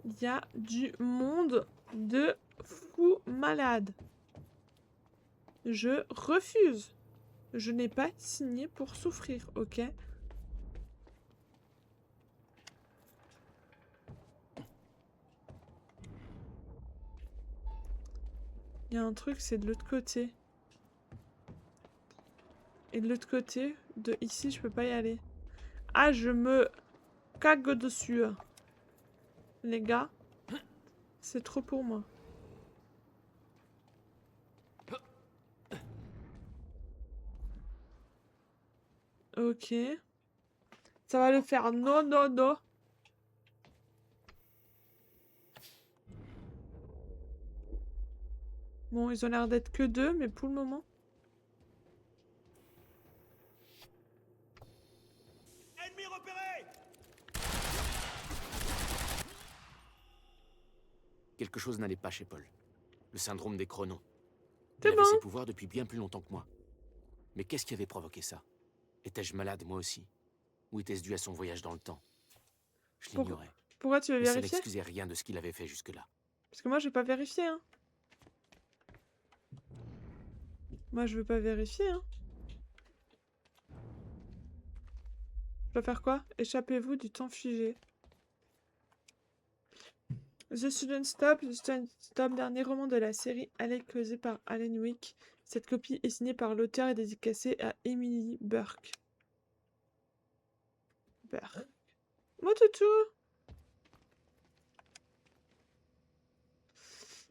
Il y a du monde de fou malade. Je refuse. Je n'ai pas signé pour souffrir, ok? Il y a un truc, c'est de l'autre côté. Et de l'autre côté, de ici, je peux pas y aller. Ah, je me cague dessus. Les gars, c'est trop pour moi. Ok. Ça va le faire. Non, non, non. Bon, ils ont l'air d'être que deux, mais pour le moment... repéré! Quelque chose n'allait pas chez Paul. Le syndrome des chronos. Il C'est avait bon. ses pouvoirs depuis bien plus longtemps que moi. Mais qu'est-ce qui avait provoqué ça? Étais-je malade, moi aussi? Ou était-ce dû à son voyage dans le temps? Je l'ignorais. Pourquoi tu veux Mais ça vérifier? n'excusait rien de ce qu'il avait fait jusque-là. Parce que moi, je vais pas vérifier, hein. Moi, je veux pas vérifier, hein. Je dois faire quoi? Échappez-vous du temps figé. The Student Stop, The Student Stop, dernier roman de la série Alley causé par Alan Wake. Cette copie est signée par l'auteur et dédicacée à Emily Burke. Moi, toutou!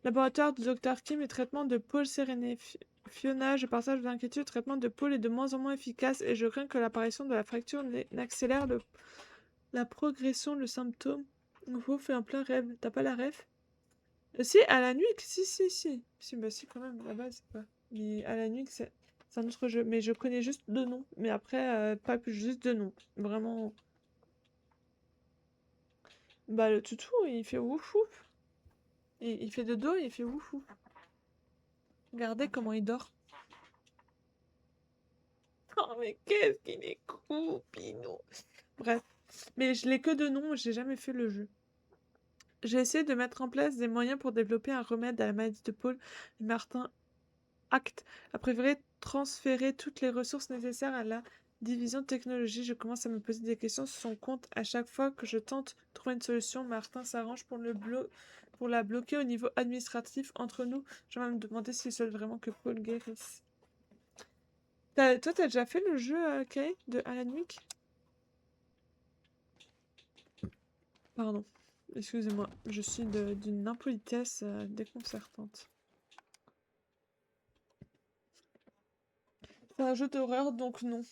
Laboratoire du Dr. Kim et traitement de Paul Séréné. Fiona, je partage vos inquiétudes. Traitement de Paul est de moins en moins efficace et je crains que l'apparition de la fracture n'accélère la progression, le symptôme. Vous fait un plein rêve. T'as pas la ref? Si, à la nuit, si. Si, bah si, quand même, à la base, quoi. Mais à la nuit, c'est un autre jeu. Mais je connais juste deux noms. Mais après, pas plus, juste deux noms. Vraiment. Bah, le toutou, il fait ouf ouf. Il fait de dos et il fait ouf ouf. Regardez comment il dort. Oh, mais qu'est-ce qu'il est cool, Pinot. Bref. Mais je l'ai que de nom, j'ai jamais fait le jeu. J'ai essayé de mettre en place des moyens pour développer un remède à la maladie de Paul. Martin Act a préféré transférer toutes les ressources nécessaires à la division de technologie. Je commence à me poser des questions sur son compte. À chaque fois que je tente de trouver une solution, Martin s'arrange pour la bloquer au niveau administratif. Entre nous, je vais me demander s'il souhaite vraiment que Paul guérisse. Toi, t'as déjà fait le jeu, Kay, de Alan Wake? Pardon. Excusez-moi, je suis d'une impolitesse déconcertante. C'est un jeu d'horreur, donc non.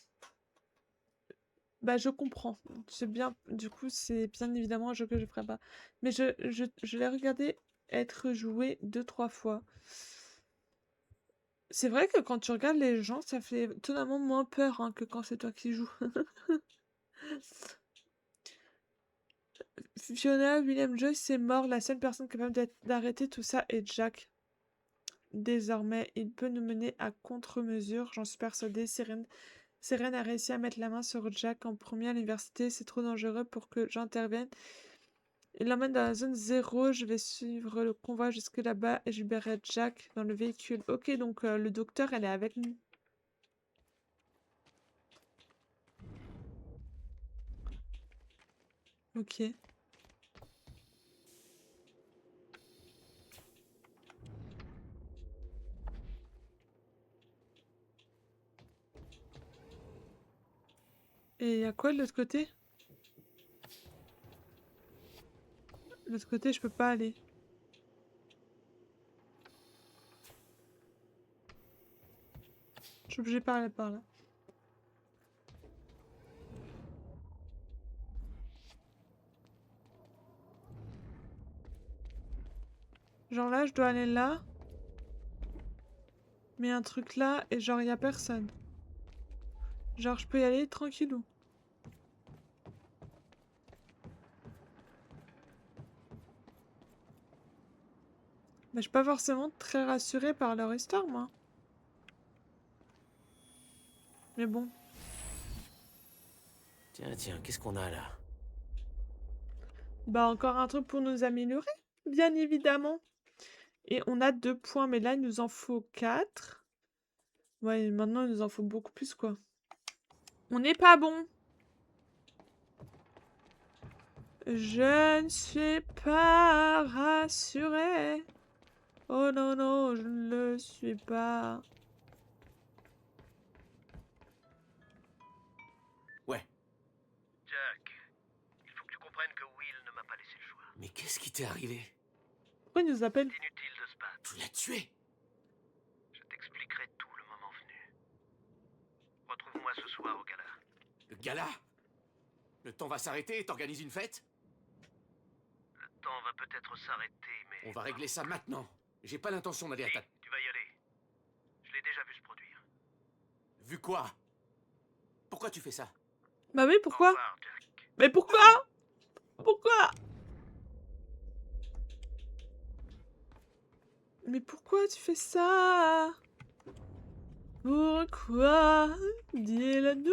Bah, je comprends. C'est bien, du coup, c'est bien évidemment un jeu que je ferai pas. Mais je l'ai regardé être joué 2-3 fois. C'est vrai que quand tu regardes les gens, ça fait étonnamment moins peur hein, que quand c'est toi qui joues. Fiona, William Joyce est mort. La seule personne capable d'arrêter tout ça est Jack. Désormais, il peut nous mener à contre-mesure. J'en suis persuadée. Sérène a réussi à mettre la main sur Jack en premier à l'université. C'est trop dangereux pour que j'intervienne. Il l'emmène dans la zone 0. Je vais suivre le convoi jusque là-bas et je libérerai Jack dans le véhicule. Ok, donc le docteur, elle est avec nous. Ok. Et il y a quoi de l'autre côté? De l'autre côté, je peux pas aller. Je suis obligée de parler par là. Genre là, je dois aller là. Mais un truc là, et genre, y a personne. Genre, je peux y aller tranquillou. Mais je suis pas forcément très rassurée par leur histoire, moi. Mais bon. Tiens, qu'est-ce qu'on a là? Bah, encore un truc pour nous améliorer, bien évidemment. Et on a 2 points, mais là, il nous en faut 4. Ouais, maintenant, il nous en faut beaucoup plus, quoi. On n'est pas bon. Je ne suis pas rassurée. Oh non, non, je ne le suis pas. Ouais. Jack, il faut que tu comprennes que Will ne m'a pas laissé le choix. Mais qu'est-ce qui t'est arrivé? Pourquoi il nous appelle? C'est inutile de se battre. Tu l'as tué? Je t'expliquerai tout le moment venu. Retrouve-moi ce soir au gala. Le gala? Le temps va s'arrêter et t'organises une fête? Le temps va peut-être s'arrêter, mais... On va régler ça maintenant. J'ai pas l'intention d'aller à Si, ta... tu vas y aller. Je l'ai déjà vu se produire. Vu quoi? Pourquoi tu fais ça? Bah oui, Au pourquoi? revoir, Jack. Mais pourquoi? Pourquoi? Mais pourquoi tu fais ça? Pourquoi? Dis-le-nous.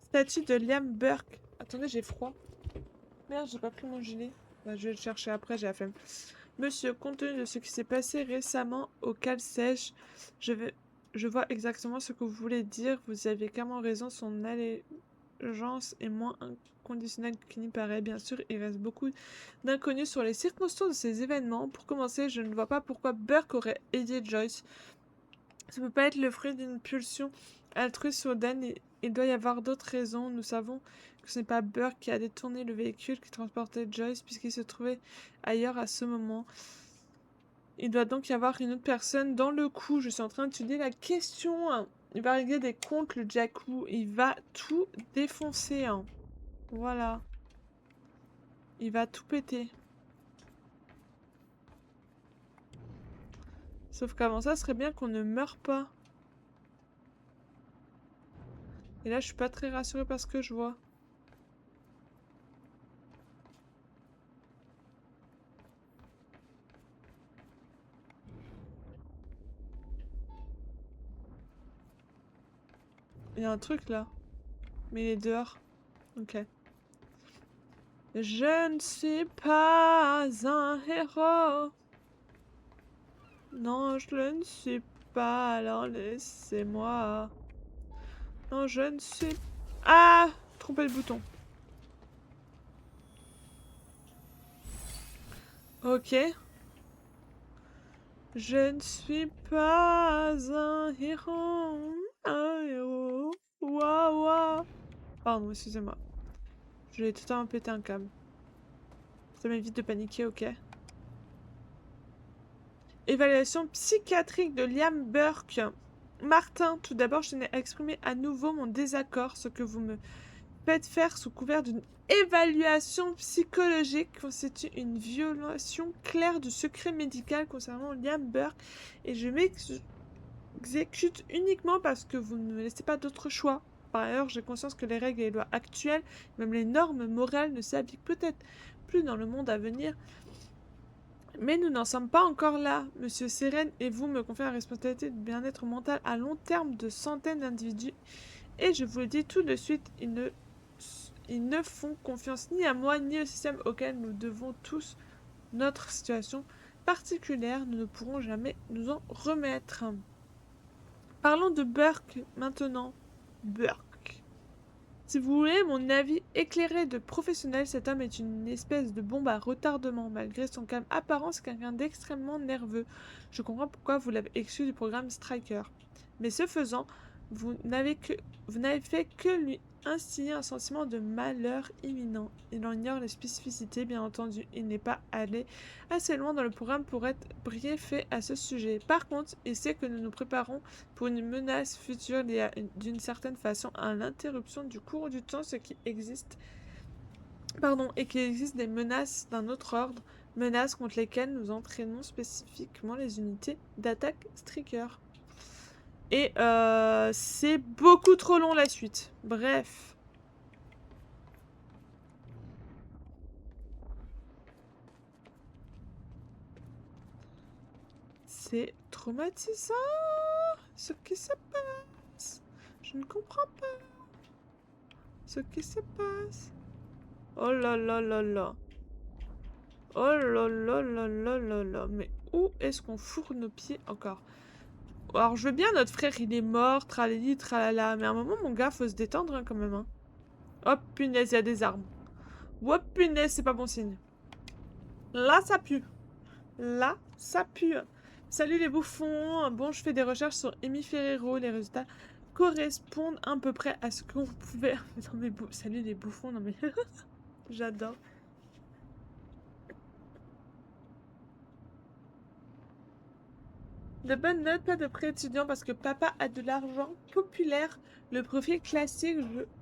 Statue de Liam Burke. Attendez, j'ai froid. Merde, j'ai pas pris mon gilet. Bah, je vais le chercher après, j'ai la flemme. Monsieur, compte tenu de ce qui s'est passé récemment au cale sèche, je vois exactement ce que vous voulez dire. Vous avez clairement raison, son allégeance est moins inconditionnelle qu'il n'y paraît. Bien sûr, il reste beaucoup d'inconnus sur les circonstances de ces événements. Pour commencer, je ne vois pas pourquoi Burke aurait aidé Joyce. Ça peut pas être le fruit d'une pulsion altruiste soudaine. Il doit y avoir d'autres raisons. Nous savons que ce n'est pas Burke qui a détourné le véhicule qui transportait Joyce puisqu'il se trouvait ailleurs à ce moment. Il doit donc y avoir une autre personne dans le coup. Je suis en train d'étudier la question. Il va régler des comptes, le Jackou. Il va tout défoncer. Voilà. Il va tout péter. Sauf qu'avant ça, ce serait bien qu'on ne meure pas. Et là, je suis pas très rassurée par ce que je vois. Il y a un truc là. Mais il est dehors. Ok. Je ne suis pas un héros. Non, je ne suis pas. Alors laissez-moi. Non, je ne suis... Ah! Trompé le bouton. Ok. Je ne suis pas un héros. Un héros. Waouh, waouh. Pardon, excusez-moi. Je vais totalement péter un câble. Ça m'évite de paniquer, ok. Évaluation psychiatrique de Liam Burke. Martin, tout d'abord, je tenais à exprimer à nouveau mon désaccord. Ce que vous me faites faire sous couvert d'une évaluation psychologique constitue une violation claire du secret médical concernant Liam Burke et je m'exécute uniquement parce que vous ne me laissez pas d'autre choix. Par ailleurs, j'ai conscience que les règles et les lois actuelles, même les normes morales, ne s'appliquent peut-être plus dans le monde à venir. Mais nous n'en sommes pas encore là. Monsieur Seren et vous me confiez la responsabilité de bien-être mental à long terme de centaines d'individus. Et je vous le dis tout de suite, ils ne font confiance ni à moi ni au système auquel nous devons tous notre situation particulière. Nous ne pourrons jamais nous en remettre. Parlons de Burke maintenant. Burke. Si vous voulez mon avis éclairé de professionnel, cet homme est une espèce de bombe à retardement. Malgré son calme apparent, c'est quelqu'un d'extrêmement nerveux. Je comprends pourquoi vous l'avez exclu du programme Striker. Mais ce faisant, vous n'avez fait que lui instiller un sentiment de malheur imminent. Il en ignore les spécificités, bien entendu. Il n'est pas allé assez loin dans le programme pour être briefé à ce sujet. Par contre, il sait que nous nous préparons pour une menace future liée d'une certaine façon à l'interruption du cours du temps, et qu'il existe des menaces d'un autre ordre, menaces contre lesquelles nous entraînons spécifiquement les unités d'attaque Striker. Et c'est beaucoup trop long la suite. Bref. C'est traumatisant ce qui se passe. Je ne comprends pas ce qui se passe. Oh là là là là. Oh là là là là là là. Mais où est-ce qu'on fourre nos pieds encore? Alors je veux bien, notre frère il est mort, tralali, tralala. Mais à un moment mon gars faut se détendre hein, quand même. Hein. Oh punaise, il y a des armes. Oh punaise, c'est pas bon signe. Là ça pue. Là ça pue. Salut les bouffons. Bon, je fais des recherches sur Amy Ferrero. Les résultats correspondent à peu près à ce qu'on pouvait... Non mais salut les bouffons, non mais... J'adore. De bonnes notes, pas de prêt étudiant parce que papa a de l'argent populaire. Le profil classique,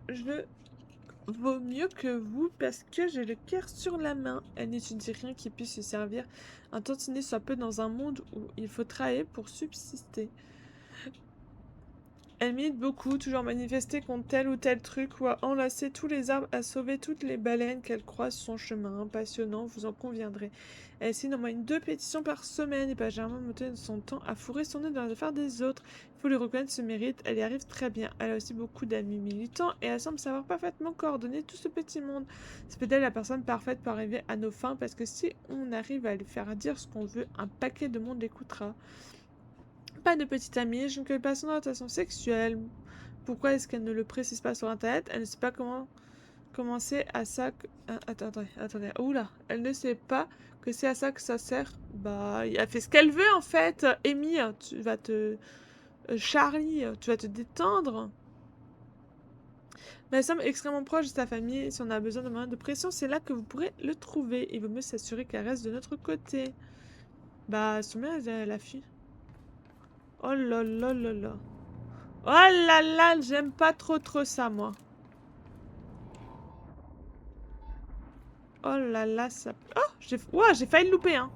je vaut mieux que vous parce que j'ai le cœur sur la main. Elle n'étudie rien qui puisse se servir un tantinet soit peu dans un monde où il faut travailler pour subsister. Elle milite beaucoup, toujours manifester contre tel ou tel truc ou à enlacer tous les arbres, à sauver toutes les baleines qu'elle croise son chemin. Passionnant, vous en conviendrez. Elle signe en moyenne 2 pétitions par semaine et pas généralement monter son temps à fourrer son nez dans les affaires des autres. Il faut lui reconnaître ce mérite, elle y arrive très bien. Elle a aussi beaucoup d'amis militants et elle semble savoir parfaitement coordonner tout ce petit monde. C'est peut-être la personne parfaite pour arriver à nos fins parce que si on arrive à lui faire dire ce qu'on veut, un paquet de monde l'écoutera. Pas de petite amie, je ne connais pas son orientation sexuelle. Pourquoi est-ce qu'elle ne le précise pas sur internet? Elle ne sait pas comment commencer à ça que... attendez. Oula, elle ne sait pas que c'est à ça que ça sert. Bah, elle fait ce qu'elle veut en fait. Amy, tu vas te... Charlie, tu vas te détendre. Mais elle semble extrêmement proche de sa famille. Si on a besoin de moyens de pression, c'est là que vous pourrez le trouver. Il vaut mieux s'assurer qu'elle reste de notre côté. Bah, sûrement la fille. Oh là là là là. Oh là là, j'aime pas trop ça, moi. Oh là là, ça... Oh, j'ai failli le louper, hein.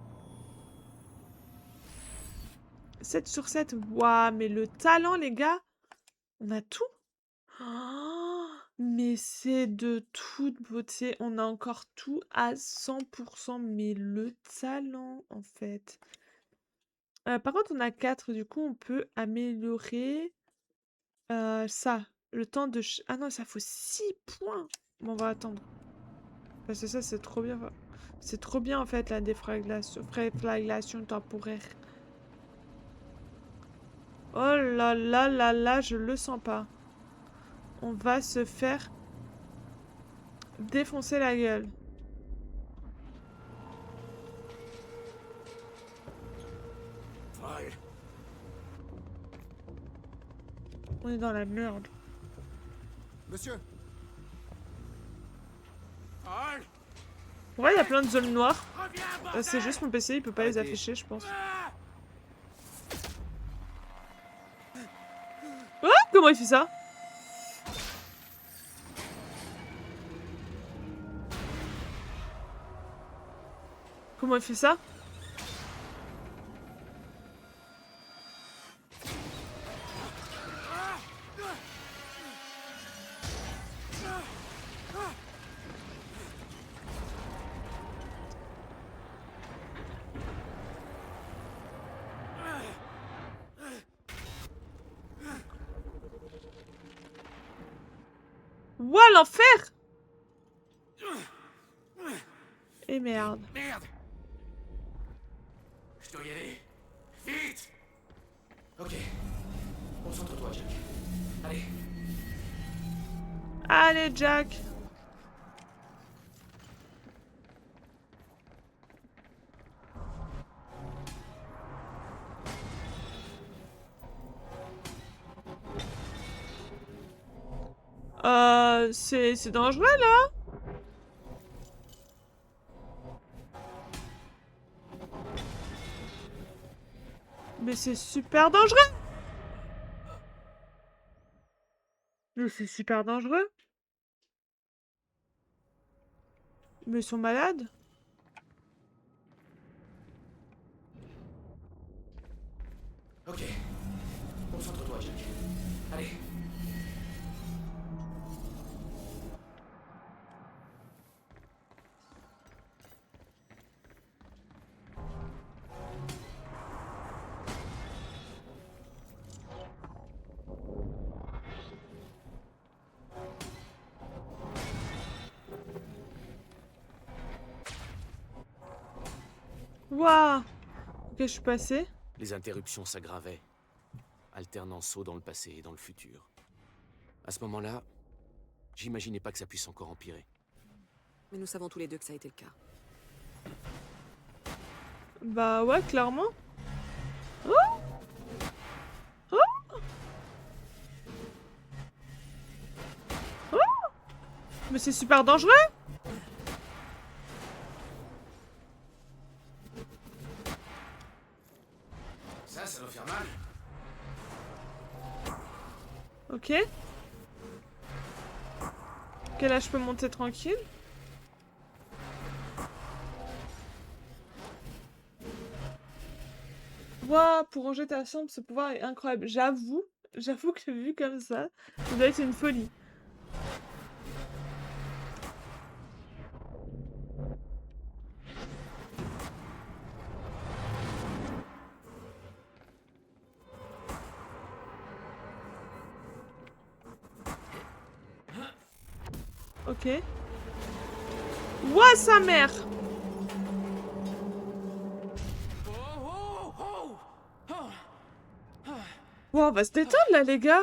7 sur 7. Waouh, mais le talent, les gars. On a tout. Oh, mais c'est de toute beauté. On a encore tout à 100%. Mais le talent, en fait. Par contre, on a 4. Du coup, on peut améliorer ça. Le temps de... Ah non, ça faut 6 points. Bon, on va attendre. Parce que ça, c'est trop bien. C'est trop bien, en fait, la déflagration temporaire. Oh là là là là, je le sens pas. On va se faire défoncer la gueule. On est dans la merde. Monsieur! Ouais, il y a plein de zones noires. C'est juste mon PC, il peut pas les afficher, je pense. Oh, comment il fait ça? Comment il fait ça? Ouah, l'enfer! Et merde. Merde! Je dois y aller. Vite! Ok. Concentre-toi, Jack. Allez. Allez, Jack. C'est dangereux, là? Mais c'est super dangereux! Mais c'est super dangereux! Mais ils sont malades? Ok. Concentre-toi, Jack. Allez. Waouh! Ok, je suis passée. Les interruptions s'aggravaient, alternant sauts dans le passé et dans le futur. À ce moment-là, j'imaginais pas que ça puisse encore empirer. Mais nous savons tous les deux que ça a été le cas. Bah ouais, clairement. Oh! Oh! Oh! Mais c'est super dangereux! Ça doit faire mal. Ok. Ok, là je peux monter tranquille. Waouh, pour ranger ta chambre, ce pouvoir est incroyable. J'avoue, J'avoue que vu comme ça doit être une folie. Ok. Ouah, sa mère! Wow, on va se détendre là, les gars!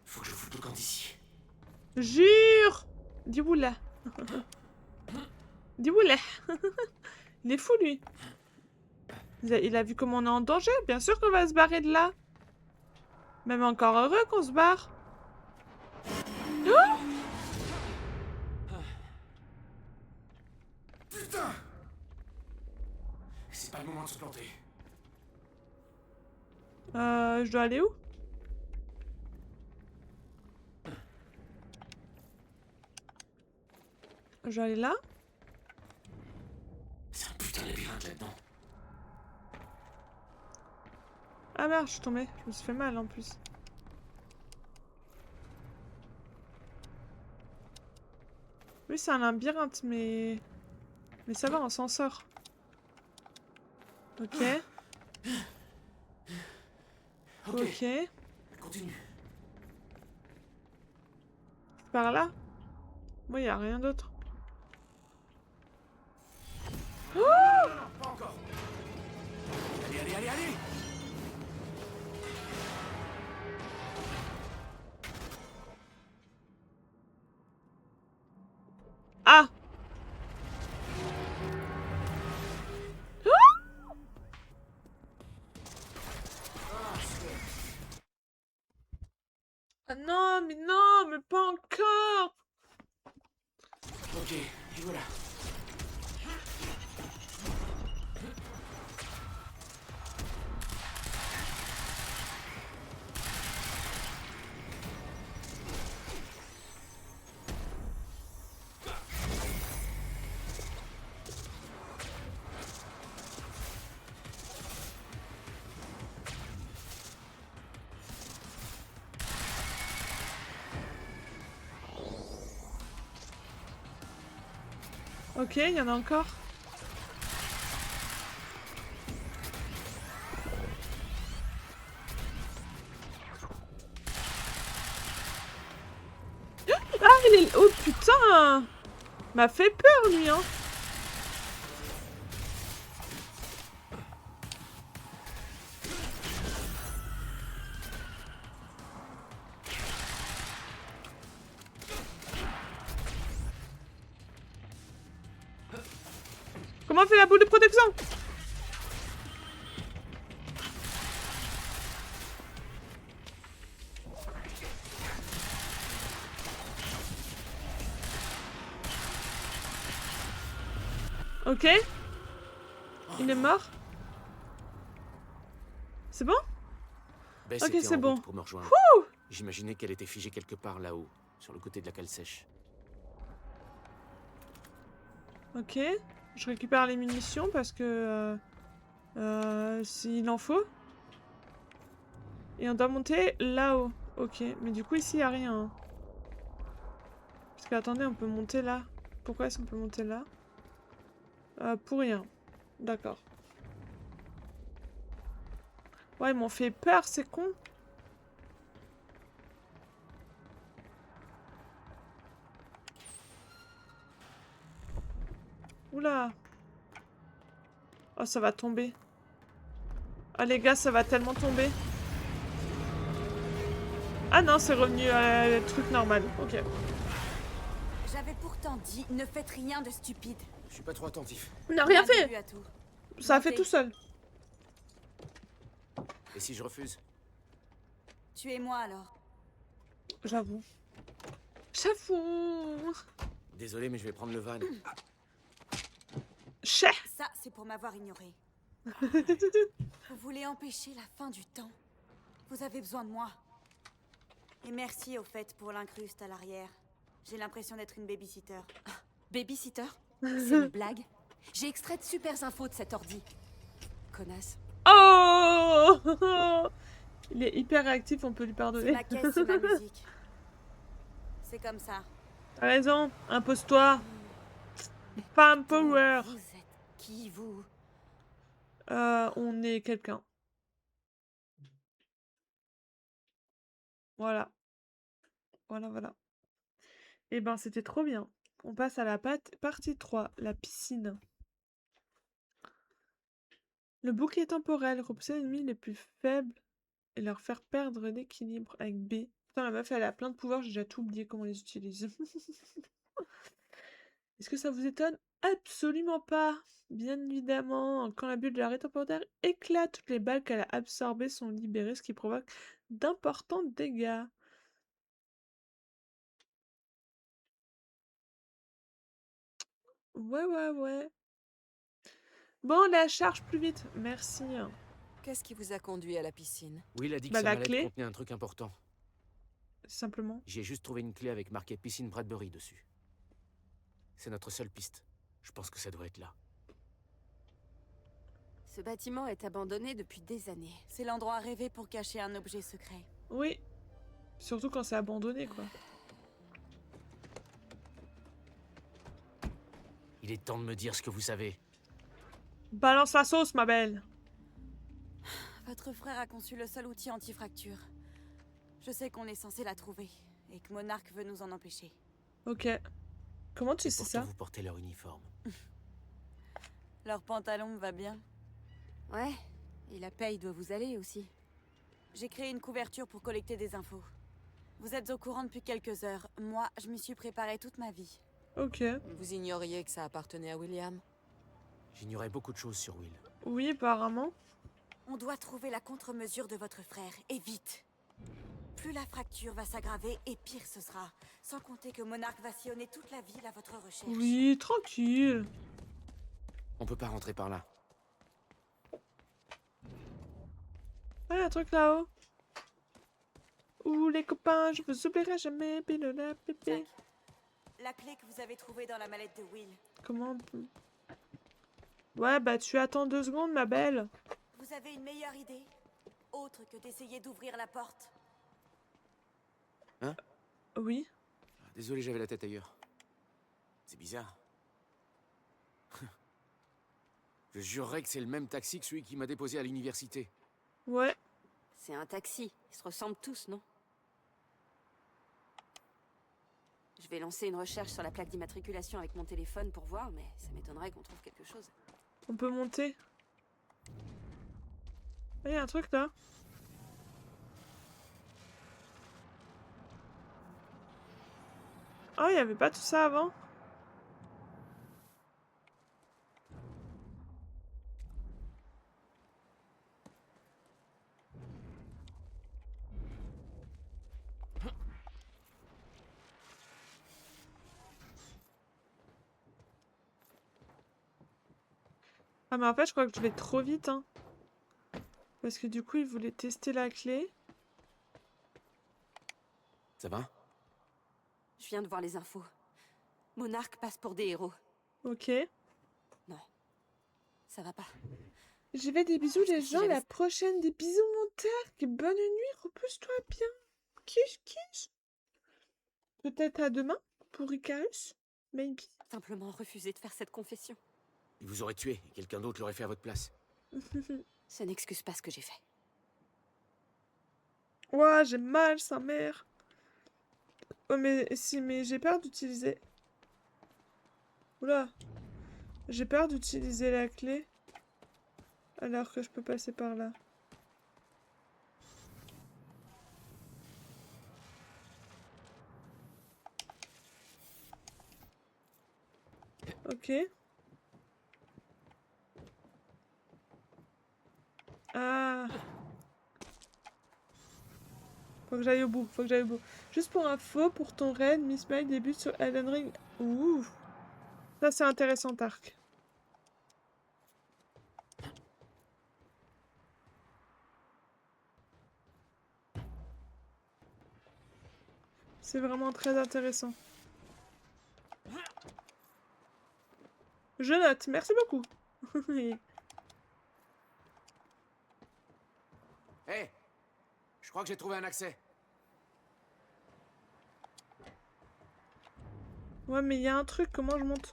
Faut que je foute le camp d'ici. Jure! Dis-vous là. Dis-vous là. Il est fou, lui. Il a vu comment on est en danger. Bien sûr qu'on va se barrer de là. Même encore heureux qu'on se barre. Oh! Putain! C'est pas le moment de se planter. Je dois aller où? Je dois aller là? C'est un putain de labyrinthe là-dedans. Ah merde, je suis tombée. Je me suis fait mal en plus. Oui, c'est un labyrinthe, mais... Mais ça va, on s'en sort. Ok. Ok. Continue. Par là? Moi, y a rien d'autre. Non, pas encore. Allez, allez, allez, allez! Ah! Ah non, mais pas encore! Ok, et voilà. Ok, il y en a encore. Ah, il est... Oh putain! M'a fait peur, lui, hein. Comment on fait la boule de protection? Ok. Il est mort. C'est bon? Bess Ok, était c'est en bon. route pour me rejoindre. J'imaginais qu'elle était figée quelque part là-haut, sur le côté de la cale sèche. Ok. Je récupère les munitions parce que... s'il en faut. Et on doit monter là-haut. Ok. Mais du coup, ici, il n'y a rien. Hein. Parce que, attendez, on peut monter là. Pourquoi est-ce qu'on peut monter là? Pour rien. D'accord. Ouais, ils m'ont fait peur, c'est con. Oula. Oh, ça va tomber. Ah, les gars, ça va tellement tomber. Ah non, c'est revenu à le truc normal. Ok. J'avais pourtant dit, ne faites rien de stupide. Je suis pas trop attentif. On n'a rien Un début fait. à tout. Ça a fait Montez. tout seul. Et si je refuse? Tuez-moi alors. J'avoue. J'avoue. Désolé, mais je vais prendre le van. Chais. Ça, c'est pour m'avoir ignoré. Vous voulez empêcher la fin du temps? Vous avez besoin de moi. Et merci au fait pour l'incruste à l'arrière. J'ai l'impression d'être une babysitter. Babysitter? C'est une blague? J'ai extrait de super infos de cet ordi. connasse. Oh Il est hyper réactif, on peut lui C'est pardonner. ma caisse et ma musique. C'est comme ça. T'as raison, impose-toi. Femme power. Vous êtes qui, vous? On est quelqu'un. Voilà. Voilà, voilà. Eh ben, c'était trop bien. On passe à la partie 3, la piscine. Le bouclier temporel, repousser les ennemis les plus faibles et leur faire perdre l'équilibre avec B. Putain, la meuf, elle a plein de pouvoirs, j'ai déjà tout oublié comment on les utilise. Est-ce que ça vous étonne? Absolument pas. Bien évidemment, quand la bulle de la raie temporaire éclate, toutes les balles qu'elle a absorbées sont libérées, ce qui provoque d'importants dégâts. Ouais, ouais, ouais. Bon, la charge plus vite. Merci. Qu'est-ce qui vous a conduit à la piscine? Will a dit que Bah, sa la mallette clé, contenait un truc important. simplement. J'ai juste trouvé une clé avec marqué Piscine Bradbury dessus. C'est notre seule piste. Je pense que ça doit être là. Ce bâtiment est abandonné depuis des années. C'est l'endroit rêvé pour cacher un objet secret. Oui. Surtout quand c'est abandonné, quoi. Il est temps de me dire ce que vous savez. Balance la sauce, ma belle. Votre frère a conçu le seul outil anti-fracture. Je sais qu'on est censé la trouver, et que Monarque veut nous en empêcher. Ok. Comment tu Et sais pourtant, ça? vous portez leur uniforme. Leur pantalon me va bien. Ouais, et la paye doit vous aller aussi. J'ai créé une couverture pour collecter des infos. Vous êtes au courant depuis quelques heures. Moi, je m'y suis préparée toute ma vie. Ok. Vous ignoriez que ça appartenait à William? J'ignorais beaucoup de choses sur Will. Oui, apparemment. On doit trouver la contre-mesure de votre frère, et vite. Plus la fracture va s'aggraver, et pire ce sera. Sans compter que Monarque va sillonner toute la ville à votre recherche. Oui, tranquille. On peut pas rentrer par là. Ah, y a un truc là-haut. Ouh, les copains, je vous oublierai jamais. Pilula, pépé. Jack, la clé que vous avez trouvée dans la mallette de Will. Comment on peut... Ouais, bah tu attends 2 secondes, ma belle. Vous avez une meilleure idée? Autre que d'essayer d'ouvrir la porte. Oui. Désolé, j'avais la tête ailleurs. C'est bizarre. Je jurerais que c'est le même taxi que celui qui m'a déposé à l'université. Ouais. C'est un taxi. Ils se ressemblent tous, non? Je vais lancer une recherche sur la plaque d'immatriculation avec mon téléphone pour voir, mais ça m'étonnerait qu'on trouve quelque chose. On peut monter. Ah, y a un truc là. Ah, y avait pas tout ça avant. Ah, mais en fait, je crois que je vais trop vite, hein. Parce que du coup, il voulait tester la clé. Ça va? Je viens de voir les infos. Monarque passe pour des héros. Ok. Non, ça va pas. Je vais des bisous, les si gens. j'avais- La prochaine, des bisous, mon Tark. Bonne nuit, repose-toi bien. Kiss, kiss. Peut-être à demain pour Icarus. Maybe. Simplement refuser de faire cette confession. Il vous aurait tué et quelqu'un d'autre l'aurait fait à votre place. Ça n'excuse pas ce que j'ai fait. Ouah, j'ai mal, sa mère. Oh, mais si, mais j'ai peur d'utiliser. Oula. J'ai peur d'utiliser la clé. Alors que je peux passer par là. Ok. Ah. Faut que j'aille au bout, faut que j'aille au bout. Juste pour info, pour ton raid, Miss May débute sur Elden Ring. Ouh. Ça, c'est intéressant, Tark. C'est vraiment très intéressant. Je note, merci beaucoup. crois que j'ai trouvé un accès. Ouais, mais il y a un truc, comment je monte?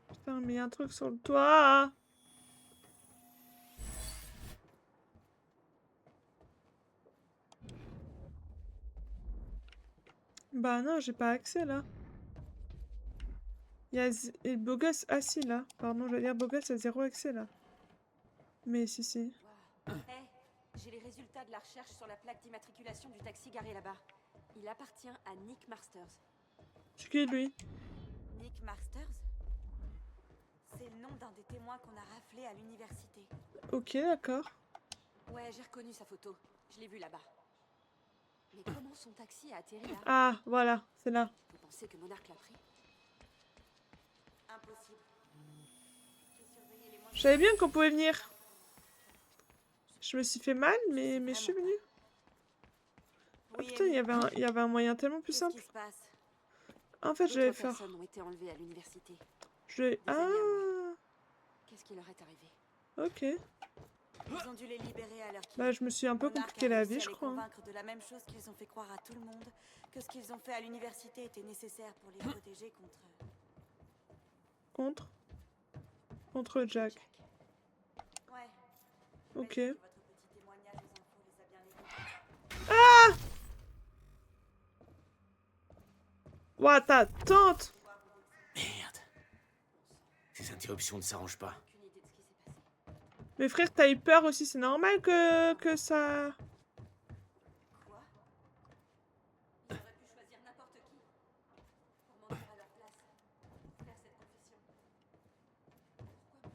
Putain, mais il y a un truc sur le toit. Bah non, j'ai pas accès là. Il y a et beau gosse assis là. Pardon, je veux dire beau gosse a 0 accès là. Mais si, si. Hé, j'ai les résultats de la recherche sur la plaque d'immatriculation du taxi garé là-bas. Il appartient à Nick Marsters. C'est qui lui? Nick Marsters? C'est le nom d'un des témoins qu'on a raflé à l'université. Ok, d'accord. Ouais, j'ai reconnu sa photo. Je l'ai vu là-bas. Mais comment son taxi a atterri là? Ah, voilà, c'est là. Vous pensez que Monarch l'a pris? Impossible. J'ai surveillé les moindres- Je savais bien qu'on pouvait venir. Je me suis fait mal, mais je suis venue. Ah Oui, putain, il y avait un moyen tellement plus Qu'est-ce simple. qui se passe? En fait, je vais D'autres faire... personnes ont été enlevées à l'université. Je vais... Des amis à Ah, Qu'est-ce qui leur est arrivé? ok. Ils ont dû les libérer à leur qui. Bah, je me suis un peu Monarch compliqué a la réussi vie, à je les crois. Hein. convaincre de la même chose qu'ils ont fait croire à tout le monde, que ce qu'ils ont fait à l'université était nécessaire pour les protéger contre... Contre Jack. Ouais. Ok. J'imagine que votre petit témoignage aux infos les a bien aidés. Ouah, ta tante! Merde. Ces interruptions ne s'arrangent pas. Aucune idée de ce qui s'est passé. Mais frère, t'as eu peur aussi, c'est normal que ça... Quoi? J'aurais pu choisir n'importe qui pour mentir à leur place, faire cette confession. Pourquoi moi?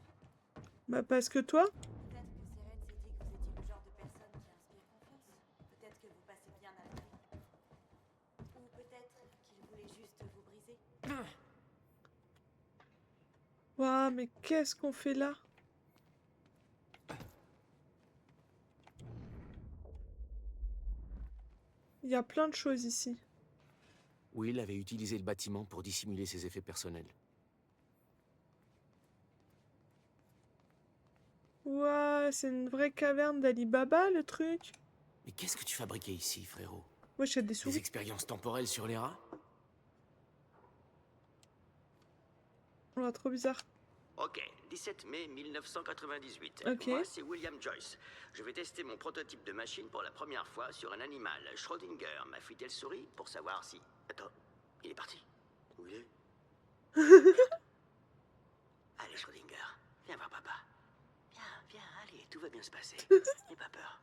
Bah, parce que toi... Peut-être que Seren s'est dit que vous étiez le genre de personne qui inspire confiance. Peut-être que vous passez bien à la clé. Ou peut-être qu'il voulait juste vous briser. Ouah, mais qu'est-ce qu'on fait là? Il y a plein de choses ici. Will avait utilisé le bâtiment pour dissimuler ses effets personnels. Ouah, c'est une vraie caverne d'Ali Baba, le truc. Mais qu'est-ce que tu fabriquais ici, frérot? Moi, j'ai des Des souris. expériences temporelles sur les rats? Ouah, trop bizarre. Ok, 17 mai 1998. Ok. Moi, c'est William Joyce. Je vais tester mon prototype de machine pour la première fois sur un animal, Schrödinger. Ma fille, elle sourit pour savoir si... Attends, il est parti. Où il est? Allez, Schrödinger, viens voir papa. Viens, allez, tout va bien se passer. N'aie pas peur.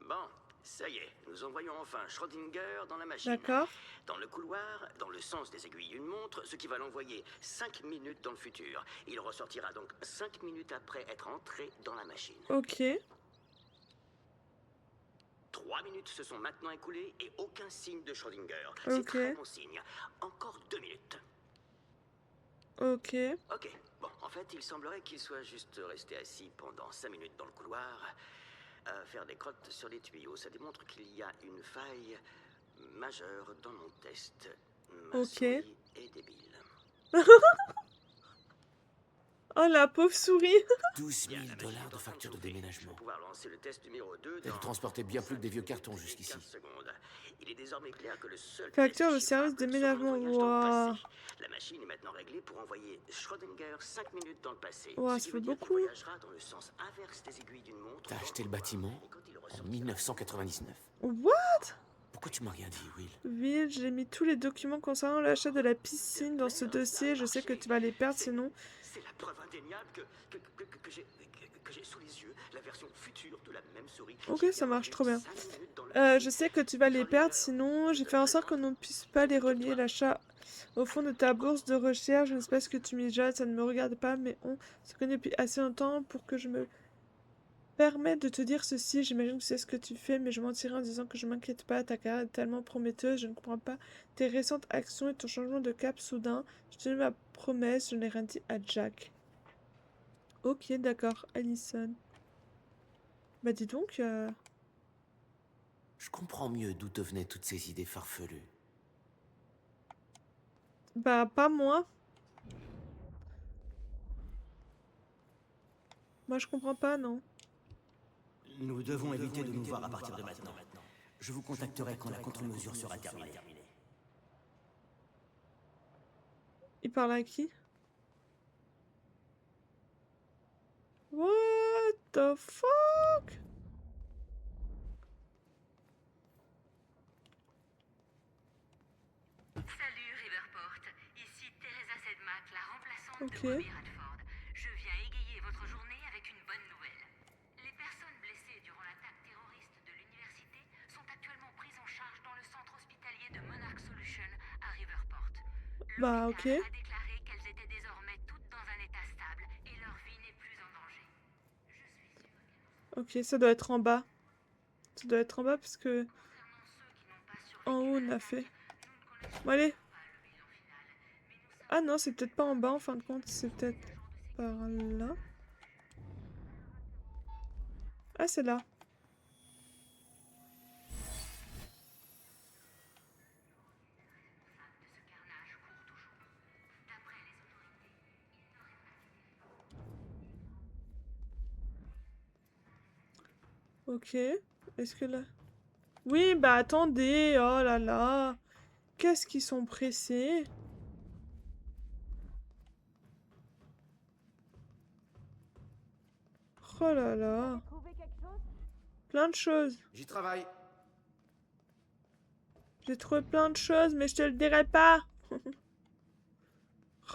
Bon, ça y est, nous envoyons enfin Schrödinger dans la machine. D'accord. Dans le couloir, dans le sens des aiguilles d'une montre, ce qui va l'envoyer 5 minutes dans le futur. Il ressortira donc 5 minutes après être entré dans la machine. Ok. 3 minutes se sont maintenant écoulées et aucun signe de Schrödinger. Ok. C'est très bon signe. Encore 2 minutes. Ok. Ok, bon, en fait, il semblerait qu'il soit juste resté assis pendant 5 minutes dans le couloir, à faire des crottes sur les tuyaux. Ça démontre qu'il y a une faille majeure dans mon test. Ma Ok. souris est débile. Oh, la pauvre souris. 12 000 Bien, la machine $ est de en train facture de chauffer. Je déménagement. vais pouvoir lancer le test numéro 2 Elle dans... transportait bien plus que des vieux cartons 15 jusqu'ici. secondes. Il est désormais clair que le seul Facture de test service chiffrable déménagement. sera un voyage dans le Ouah. passé. La machine est maintenant réglée pour envoyer Schrödinger 5 minutes dans le passé. Ouah, Ce ça qui fait veut dire qu'il beaucoup. voyagera dans le sens inverse des aiguilles d'une montre. T'as dans acheté le couloir. bâtiment Et quand il en ressortira- 1999. What? Pourquoi tu m'as rien dit, Will? Will, j'ai mis tous les documents concernant l'achat de la piscine dans ce dossier. Je sais que tu vas les perdre sinon. C'est la preuve indéniable que j'ai sous les yeux la version future de la même souris. Ok, qui ça marche est trop bien. 5 minutes dans le passé. Je sais que tu vas les perdre sinon. J'ai fait en sorte qu'on ne puisse pas les relier. L'achat au fond de ta bourse de recherche. Je ne sais pas ce que tu mijotes, ça ne me regarde pas, mais on se connaît depuis assez longtemps pour que je me permette de te dire ceci. J'imagine que c'est ce que tu fais, mais je mentirai en disant que je m'inquiète pas. Ta carrière est tellement prometteuse. Je ne comprends pas tes récentes actions et ton changement de cap soudain. Je tenais ma promesse, je n'ai rien dit à Jack. Ok, d'accord, Allison. Bah dis donc, Je comprends mieux d'où te venaient toutes ces idées farfelues. bah pas moi. Moi je comprends pas, non. Nous devons éviter de nous voir à partir de maintenant. Je vous contacterai quand la contre-mesure sera terminée. Il parle à qui? What the fuck? Salut Riverport, ici Teresa Sedmak, la remplaçante Ok. de Bobby Radford. Je viens égayer votre journée avec une bonne nouvelle. Les personnes blessées durant l'attaque terroriste de l'université sont actuellement prises en charge dans le centre hospitalier de Monarch Solution à Riverport. Bah ok. L'hôpital a déclaré qu'elles étaient désormais toutes dans un état stable et leur vie n'est plus en danger. Je suis sûre qu'elles Ok, ça doit être en bas. Ça doit être en bas parce que concernant ceux qui n'ont pas en survécu haut à on a fait. l'attaque, nous ne connaissons Bon, allez. pas le bilan final, mais nous sommes Ah non, c'est peut-être pas en bas en fin de compte, c'est peut-être par là. Ah, c'est là. responsables de ce carnage court toujours. D'après les autorités, il n'aurait pas Ok. Est-ce que là... Oui, bah attendez. Oh là là. Qu'est-ce qu'ils sont pressés. Oh là là. Trouvé quelque chose? Plein de choses. J'y travaille. J'ai trouvé plein de choses, mais je te le dirai pas.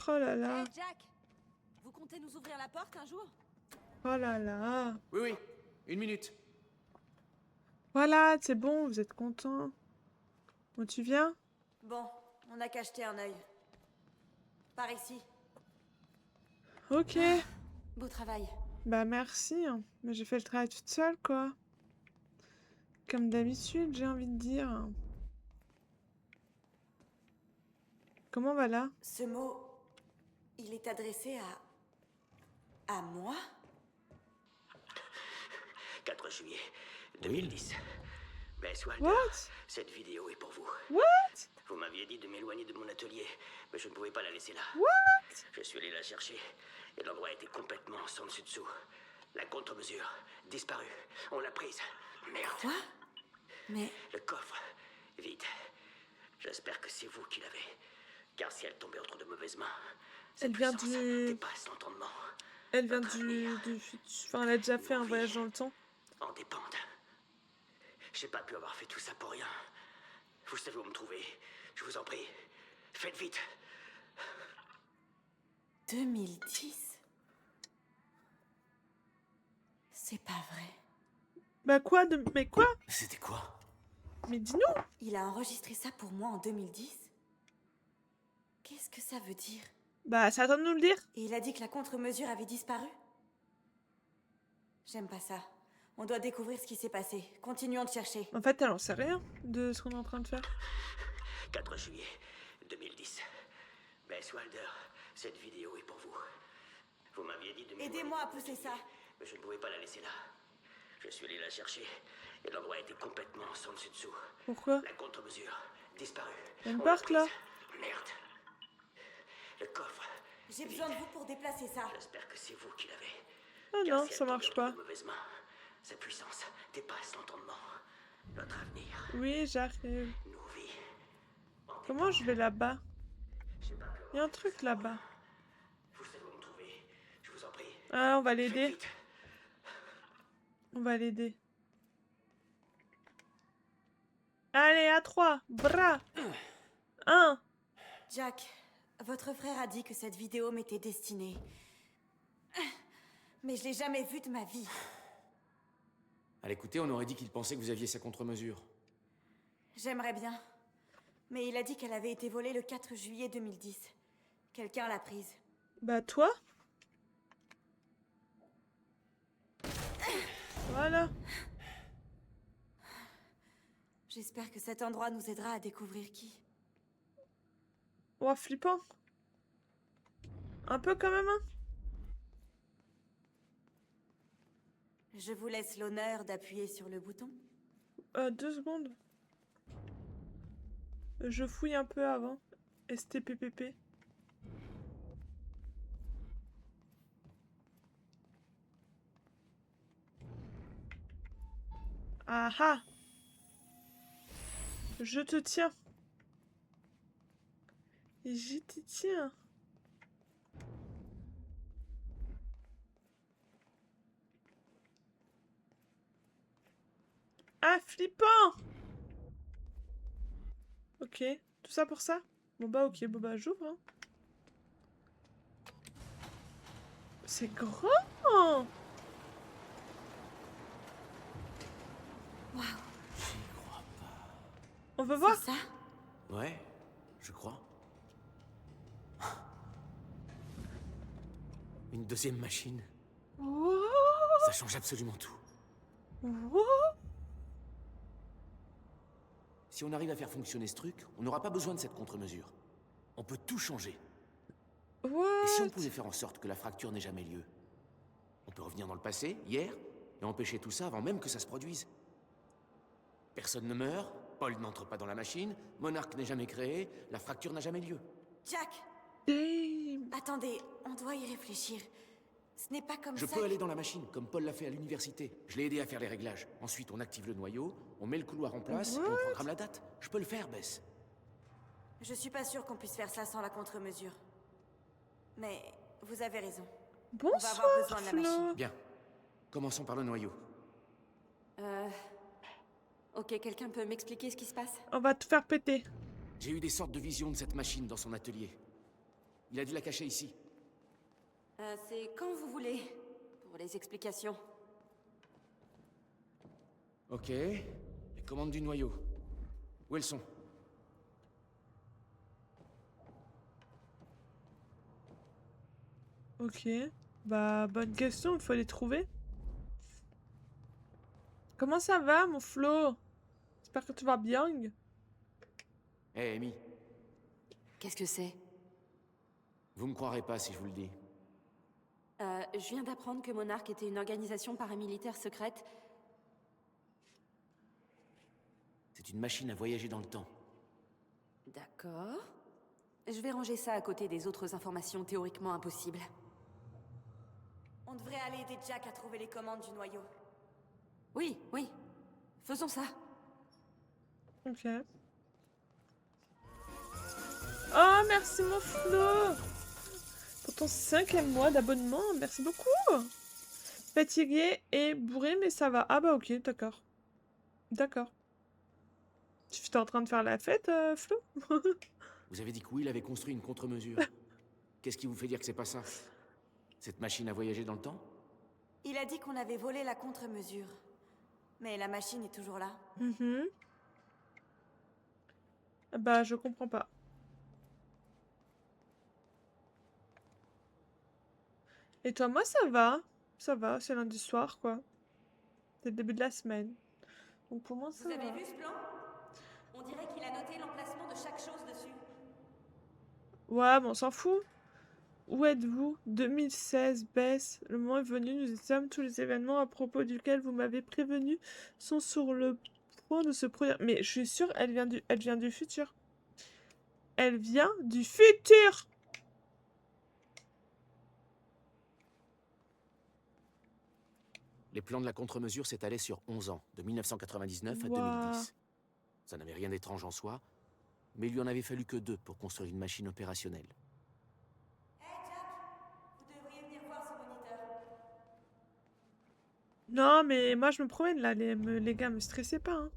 Oh là là. Hey Jack, vous comptez nous ouvrir la porte un jour? Oh là là. Oui, oui. 1 minute. Voilà, c'est bon, vous êtes content. Bon, tu viens? Bon, on a qu'à jeter un œil. Par ici. Ok. Beau travail. Bah merci, hein. Mais j'ai fait le travail toute seule, quoi. Comme d'habitude, j'ai envie de dire. Comment va là? Ce mot, il est adressé à moi? 4 juillet 2010. Bess Walder, What? cette vidéo est pour vous. What? Vous m'aviez dit de m'éloigner de mon atelier, mais je ne pouvais pas la laisser là. What? Je suis allé la chercher, et l'endroit était complètement sans dessus dessous. La contre-mesure, disparue. On l'a prise. Merde. Quoi? Mais Le coffre, vide. J'espère que c'est vous qui l'avez. Car si elle tombait entre de mauvaises mains, cette Elle vient puissance du... dépasse l'entendement. Elle vient Notre du avenir futur. Enfin, elle a déjà fait un voyage dans le temps. en dépendent. J'ai pas pu avoir fait tout ça pour rien. Vous savez où me trouver. Je vous en prie. Faites vite. 2010? C'est pas vrai. Bah quoi de... Mais quoi? C'était quoi? Mais dis-nous! Il a enregistré ça pour moi en 2010? Qu'est-ce que ça veut dire? Bah, ça attend de nous le dire. Et il a dit que la contre-mesure avait disparu? J'aime pas ça. On doit découvrir ce qui s'est passé. Continuons de chercher. En fait, elle en sait rien de ce qu'on est en train de faire. 4 juillet 2010. Bess Walder, cette vidéo est pour vous. Vous m'aviez dit de m'éloigner Aidez-moi à de mon pousser atelier, ça. mais je ne pouvais pas la laisser là. Je suis allé la chercher, et l'endroit était complètement sans dessus dessous. Pourquoi? La contre-mesure, disparue. Il y a une On l'a porte, là. prise. Merde. Le coffre. J'ai besoin de vous pour déplacer ça. J'espère que c'est vous qui l'avez. Ah Car non, si elle ça tombe marche entre pas. de mauvaises mains, sa puissance dépasse l'entendement. Notre avenir, Oui, j'arrive. nos vies. Comment je vais là-bas? J'ai pas pu Il y a un truc là-bas. Vous savez où me trouver. Je vous en prie. Ah, on va Faites l'aider. vite. On va l'aider. Allez, à 3. Bras. 1. Jack, votre frère a dit que cette vidéo m'était destinée. Mais je l'ai jamais vue de ma vie. À l'écouter, on aurait dit qu'il pensait que vous aviez sa contre-mesure. J'aimerais bien. Mais il a dit qu'elle avait été volée le 4 juillet 2010. Quelqu'un l'a prise. Bah, toi? Voilà. J'espère que cet endroit nous aidera à découvrir qui. Oh, flippant. Un peu quand même, hein? Je vous laisse l'honneur d'appuyer sur le bouton. 2 secondes. Je fouille un peu avant. STPPP. Ah ah! Je te tiens. J'y te tiens. Ah, flippant! Ok, tout ça pour ça? Bon bah ok, bon bah j'ouvre. Hein. C'est grand! Waouh, J'y crois pas. On veut voir? c'est ça? Ouais, je crois. Une deuxième machine. Wow! Ça change absolument tout. Wow! Si on arrive à faire fonctionner ce truc, on n'aura pas besoin de cette contre-mesure. On peut tout changer. Et si on What? pouvait faire en sorte que la fracture n'ait jamais lieu? On peut revenir dans le passé, hier, et empêcher tout ça avant même que ça se produise. Personne ne meurt, Paul n'entre pas dans la machine, Monarch n'est jamais créé, la fracture n'a jamais lieu. Jack, Damn! attendez, on doit y réfléchir. Ce n'est pas comme Je ça. peux aller dans la machine, comme Paul l'a fait à l'université. Je l'ai aidé à faire les réglages. Ensuite, on active le noyau, on met le couloir en place, et on What? programme la date. Je peux le faire, Bess. Je suis pas sûre qu'on puisse faire ça sans la contre-mesure. Mais vous avez raison. On va Bonsoir, avoir besoin de la Flo! machine. Bien. Commençons par le noyau. Ok, quelqu'un peut m'expliquer ce qui se passe? On va te faire péter. J'ai eu des sortes de visions de cette machine dans son atelier. Il a dû la cacher ici. C'est quand vous voulez, pour les explications. Ok. Les commandes du noyau. Où elles sont? Ok. Bah, bonne question, il faut les trouver. Comment ça va, mon Flo? J'espère que tu vas bien. Hé, Amy, Qu'est-ce que c'est? vous me croirez pas si je vous le dis. Je viens d'apprendre que Monarch était une organisation paramilitaire secrète. C'est une machine à voyager dans le temps. D'accord. Je vais ranger ça à côté des autres informations théoriquement impossibles. On devrait aller aider Jack à trouver les commandes du noyau. Oui, oui. Faisons ça. Ok. Oh, merci, mon Flo! Pour ton 5e mois d'abonnement, merci beaucoup! Fatigué et bourré, mais ça va. Ah bah ok, d'accord. D'accord. Tu es en train de faire la fête, Flo? Vous avez dit que Will avait construit une contre-mesure. Qu'est-ce qui vous fait dire que c'est pas ça? Cette machine à voyager dans le temps? Il a dit qu'on avait volé la contre-mesure. Mais la machine est toujours là. Mhm. Bah, je comprends pas. Et toi, moi, ça va. Ça va, c'est lundi soir, quoi. C'est le début de la semaine. Donc pour moi, ça Vous avez va. vu ce plan? On dirait qu'il a noté l'emplacement de chaque chose dessus. Ouais, mais on s'en fout. Où êtes-vous? 2016, Bess. Le moment est venu, nous étudions tous les événements à propos duquel vous m'avez prévenu sont sur le point de se produire. Mais je suis sûre, elle vient du futur. Elle vient du futur! Les plans de la contre-mesure s'étalaient sur 11 ans, de 1999 à Ouah. 2010. Ça n'avait rien d'étrange en soi, mais il lui en avait fallu que 2 pour construire une machine opérationnelle. Hé Jack, vous devriez venir voir ce moniteur. Non, mais moi je me promène là, les gars, me stressez pas. Hein.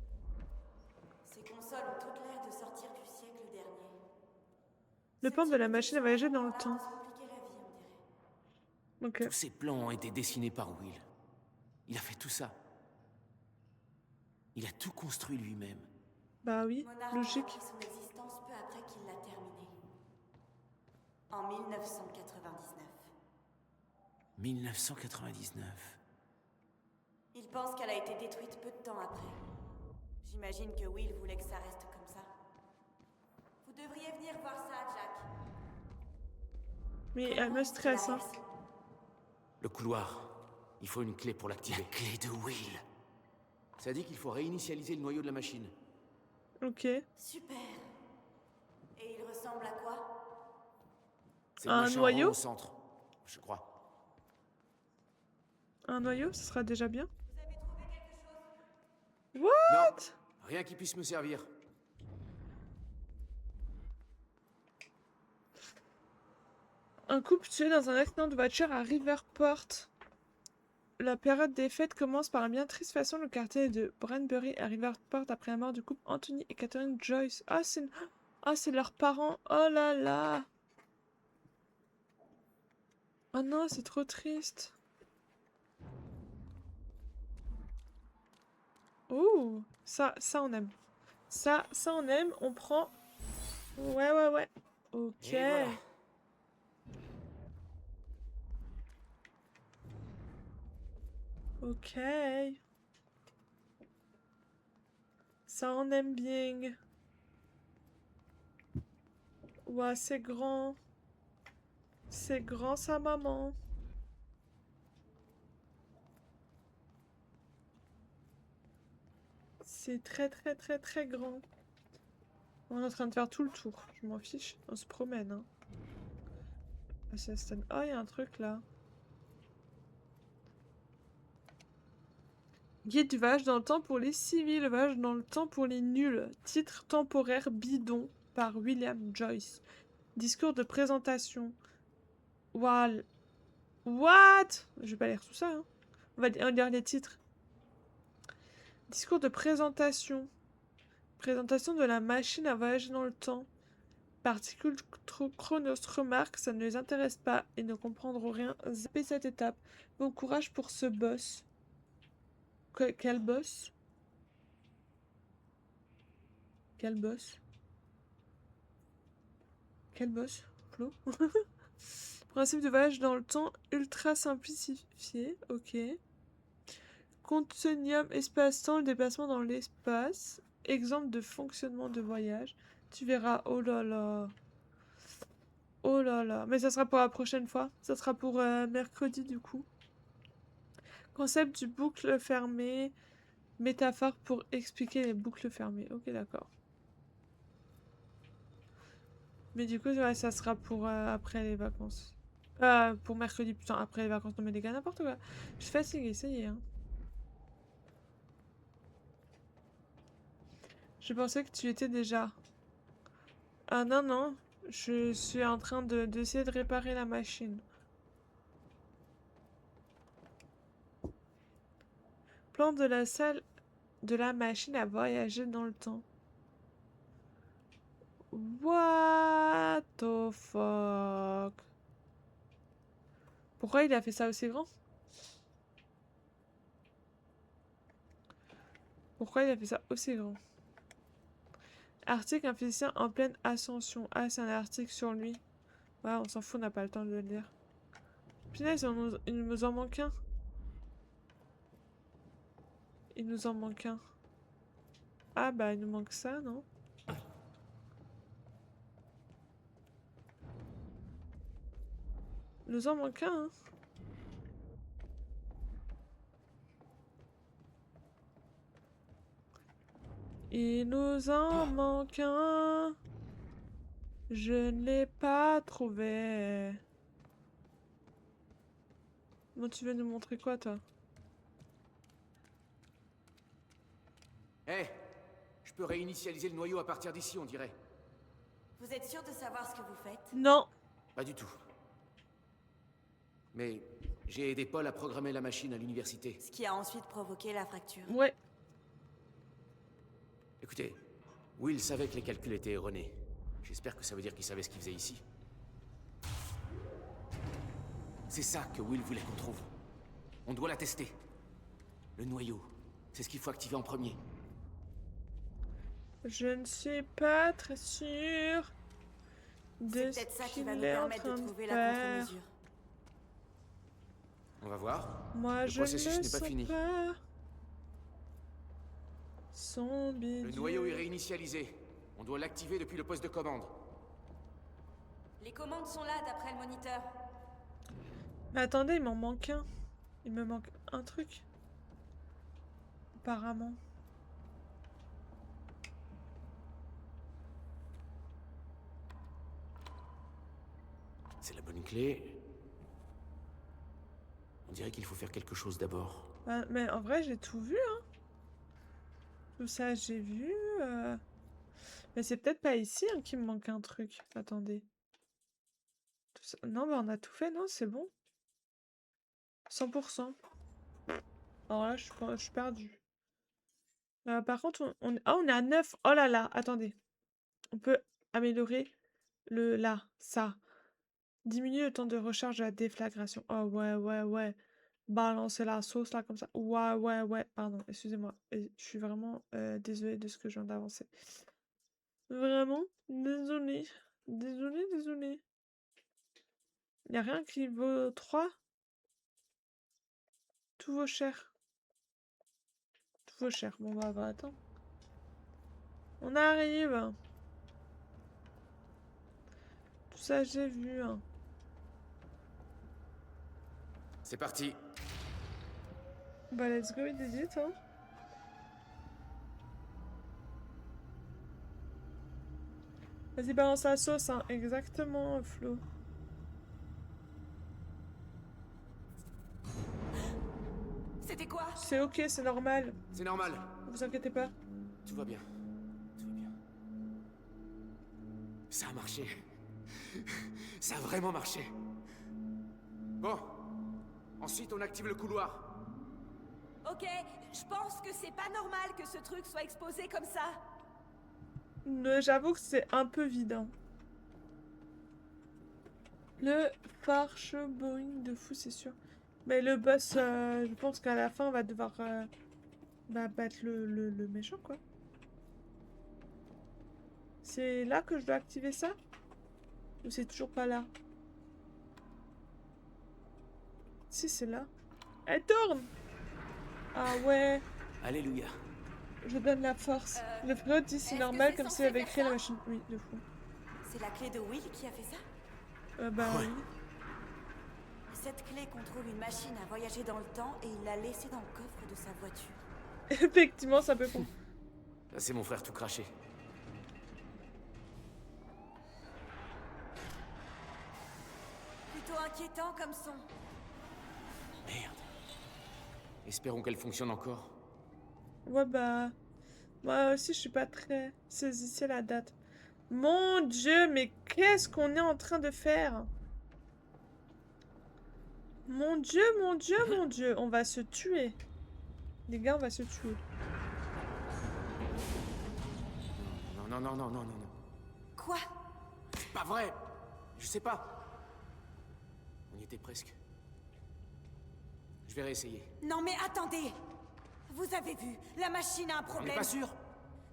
Ces consoles ont toutes l'air de sortir du siècle dernier. Le plan de la machine à voyager dans le temps. Se compliquer la vie, on dirait. Ok. Tous ces plans ont été dessinés par Will. Il a fait tout ça. Il a tout construit lui-même. Bah oui, Monarch a logique. appris son existence peu après qu'il l'a terminée. En 1999. 1999. Il pense qu'elle a été détruite peu de temps après. J'imagine que Will voulait que ça reste comme ça. Vous devriez venir voir ça, Jack. Mais elle me stresse. Hein. Le couloir. Il faut une clé pour l'activer. La clé de Will. Ça dit qu'il faut réinitialiser le noyau de la machine. Ok. Super. Et il ressemble à quoi? C'est le Un machin noyau rond au centre, je crois. Un noyau, ce sera déjà bien. Vous avez trouvé quelque chose? What? Rien qui puisse me servir. Un couple tué dans un accident de voiture à Riverport. La période des fêtes commence par un bien triste façon. Le quartier de Brandbury à Riverport après la mort du couple Anthony et Catherine Joyce. Ah, c'est leurs parents. Oh là là. Oh non, c'est trop triste. Oh, ça on aime. Ça on aime. On prend. Ouais. Ok. Et voilà. Ok. Ça on aime bien. Ouah, c'est grand. C'est grand sa maman. C'est très grand. On est en train de faire tout le tour. Je m'en fiche. On se promène. Hein. Ah, oh, il y a un truc là. Guide du voyage dans le temps pour les civils, le voyage dans le temps pour les nuls. Titre temporaire bidon par William Joyce. Discours de présentation. What? Je vais pas lire tout ça. Hein. On va lire les titres. Discours de présentation. Présentation de la machine à voyager dans le temps. Particules Chronos remarque, ça ne les intéresse pas et ne comprendront rien. Zappez cette étape. Bon courage pour ce boss. Quel boss? Quel boss? Quel boss, Flo? Principe de voyage dans le temps ultra simplifié. Ok. Continuum espace-temps, le déplacement dans l'espace. Exemple de fonctionnement de voyage. Tu verras. Oh là là. Oh là là. Mais ça sera pour la prochaine fois. Ça sera pour mercredi du coup. Concept du boucle fermée. Métaphore pour expliquer les boucles fermées. Ok, d'accord. Mais du coup, ouais, ça sera pour après les vacances. Pour mercredi, putain, après les vacances. Non mais les gars, n'importe quoi. Je suis fatiguée, ça y est. Hein. Je pensais que tu étais déjà... Ah non. Je suis en train d'essayer de réparer la machine. Plan de la salle de la machine à voyager dans le temps. What the fuck? Pourquoi il a fait ça aussi grand? Pourquoi il a fait ça aussi grand? Article, un physicien en pleine ascension. Ah, c'est un article sur lui. Ouais, on s'en fout, on n'a pas le temps de le lire. Punaise, il nous en manque un. Il nous en manque un. Ah bah, il nous manque ça, non? Il nous en manque un, hein. Il nous en manque un. Je ne l'ai pas trouvé. Bon, tu veux nous montrer quoi, toi? Hé, je peux réinitialiser le noyau à partir d'ici, on dirait. Vous êtes sûr de savoir ce que vous faites? Non. Pas du tout. Mais j'ai aidé Paul à programmer la machine à l'université. Ce qui a ensuite provoqué la fracture. Ouais. Écoutez, Will savait que les calculs étaient erronés. J'espère que ça veut dire qu'il savait ce qu'il faisait ici. C'est ça que Will voulait qu'on trouve. On doit la tester. Le noyau, c'est ce qu'il faut activer en premier. Je ne suis pas très sûre de C'est peut-être ça ce qui va qu'il nous est en permettre train de de trouver la faire. contre-mesure. On va voir. Moi, Le je ne processus le n'est pas sens fini. pas. Son bidule. Le noyau est réinitialisé. On doit l'activer depuis le poste de commande. Les commandes sont là d'après le moniteur. Mais attendez, il m'en manque un. Il me manque un truc. Apparemment. C'est la bonne clé. On dirait qu'il faut faire quelque chose d'abord. Mais en vrai, j'ai tout vu, hein. Tout ça, j'ai vu. Mais c'est peut-être pas ici hein, qu'il me manque un truc. Attendez. Tout ça... Non, bah on a tout fait, non? C'est bon. 100%. Alors là, je suis perdue. Par contre, on est à 9. Oh là là, attendez. On peut améliorer le là, ça. Diminuer le temps de recharge de la déflagration. Oh ouais, ouais, ouais. Balancer la sauce là comme ça. Ouais, ouais, ouais. Pardon, excusez-moi. Je suis vraiment désolée de ce que je viens d'avancer. Vraiment, désolée. Désolée, désolée. Y a rien qui vaut 3? Tout vaut cher. Tout vaut cher. Bon bah attends. On arrive. Tout ça j'ai vu. Hein. C'est parti. Bah let's go, il est hein. Vas-y, balance la sauce, hein. Exactement, Flo. C'était quoi? C'est ok, c'est normal. C'est normal. Ne vous inquiétez pas. Tout va bien. Tout va bien. Ça a marché. Ça a vraiment marché. Bon. Ensuite, on active le couloir. Ok, je pense que c'est pas normal que ce truc soit exposé comme ça. J'avoue que c'est un peu vide. Hein. Le pare-choc de fou, c'est sûr. Mais le boss, je pense qu'à la fin, on va devoir battre le méchant, quoi. C'est là que je dois activer ça? Ou c'est toujours pas là? Si, c'est là. Elle tourne! Ah ouais. Alléluia. Je donne la force. Le pilote dit c'est normal comme s'il avait créé la machine. Oui, de fou. C'est la clé de Will qui a fait ça? Bah Ouais. oui. Cette clé contrôle une machine à voyager dans le temps et il l'a laissée dans le coffre de sa voiture. Effectivement, ça peut con. Là, c'est mon frère tout craché. Plutôt inquiétant comme son. Merde. Espérons qu'elle fonctionne encore. Ouais, bah. Moi aussi, je suis pas très. Saisissez la date. Mon Dieu, mais qu'est-ce qu'on est en train de faire? Mon Dieu, mon Dieu, mon Dieu. On va se tuer. Les gars, on va se tuer. Non, non, non, non, non, non, non. Quoi? C'est pas vrai. Je sais pas. On y était presque. Je vais réessayer. Non mais attendez! Vous avez vu, la machine a un On problème. n'est pas sûr.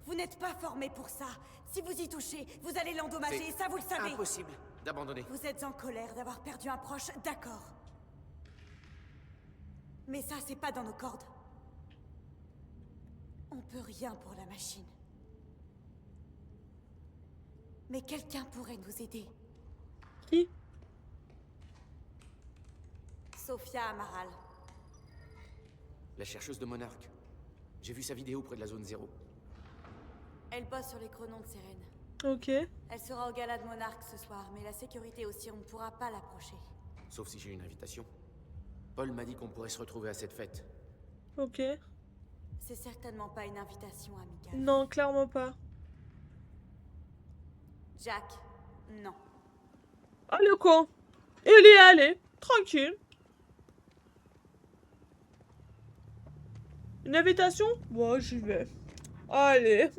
Vous n'êtes pas formé pour ça. Si vous y touchez, vous allez l'endommager, ça vous le savez. Impossible d'abandonner. Vous êtes en colère d'avoir perdu un proche, d'accord. Mais ça, c'est pas dans nos cordes. On peut rien pour la machine. Mais quelqu'un pourrait nous aider. Qui? Sophia Amaral. La chercheuse de Monarque. J'ai vu sa vidéo près de la zone 0. Elle bosse sur les chronons de Sérène. Ok. Elle sera au gala de Monarque ce soir, mais la sécurité aussi, on ne pourra pas l'approcher. Sauf si j'ai une invitation. Paul m'a dit qu'on pourrait se retrouver à cette fête. Ok. C'est certainement pas une invitation amicale. Non, clairement pas. Jack, non. Ah, le con. Il y est allé. Tranquille. Une invitation? Bon, j'y vais. Allez.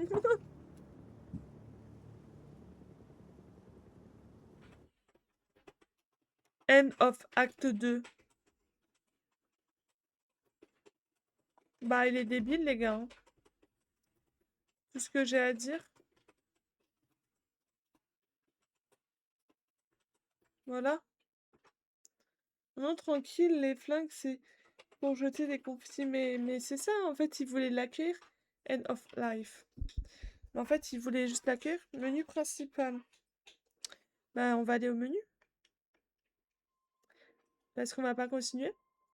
End of Act 2. Bah, il est débile, les gars. Hein. Tout ce que j'ai à dire. Voilà. Non, tranquille, les flingues, c'est pour jeter des confettis. Mais c'est ça, en fait, il voulait l'accueillir. End of life. Mais en fait, il voulait juste l'accueillir. Menu principal. Bah, on va aller au menu. Parce qu'on va pas continuer.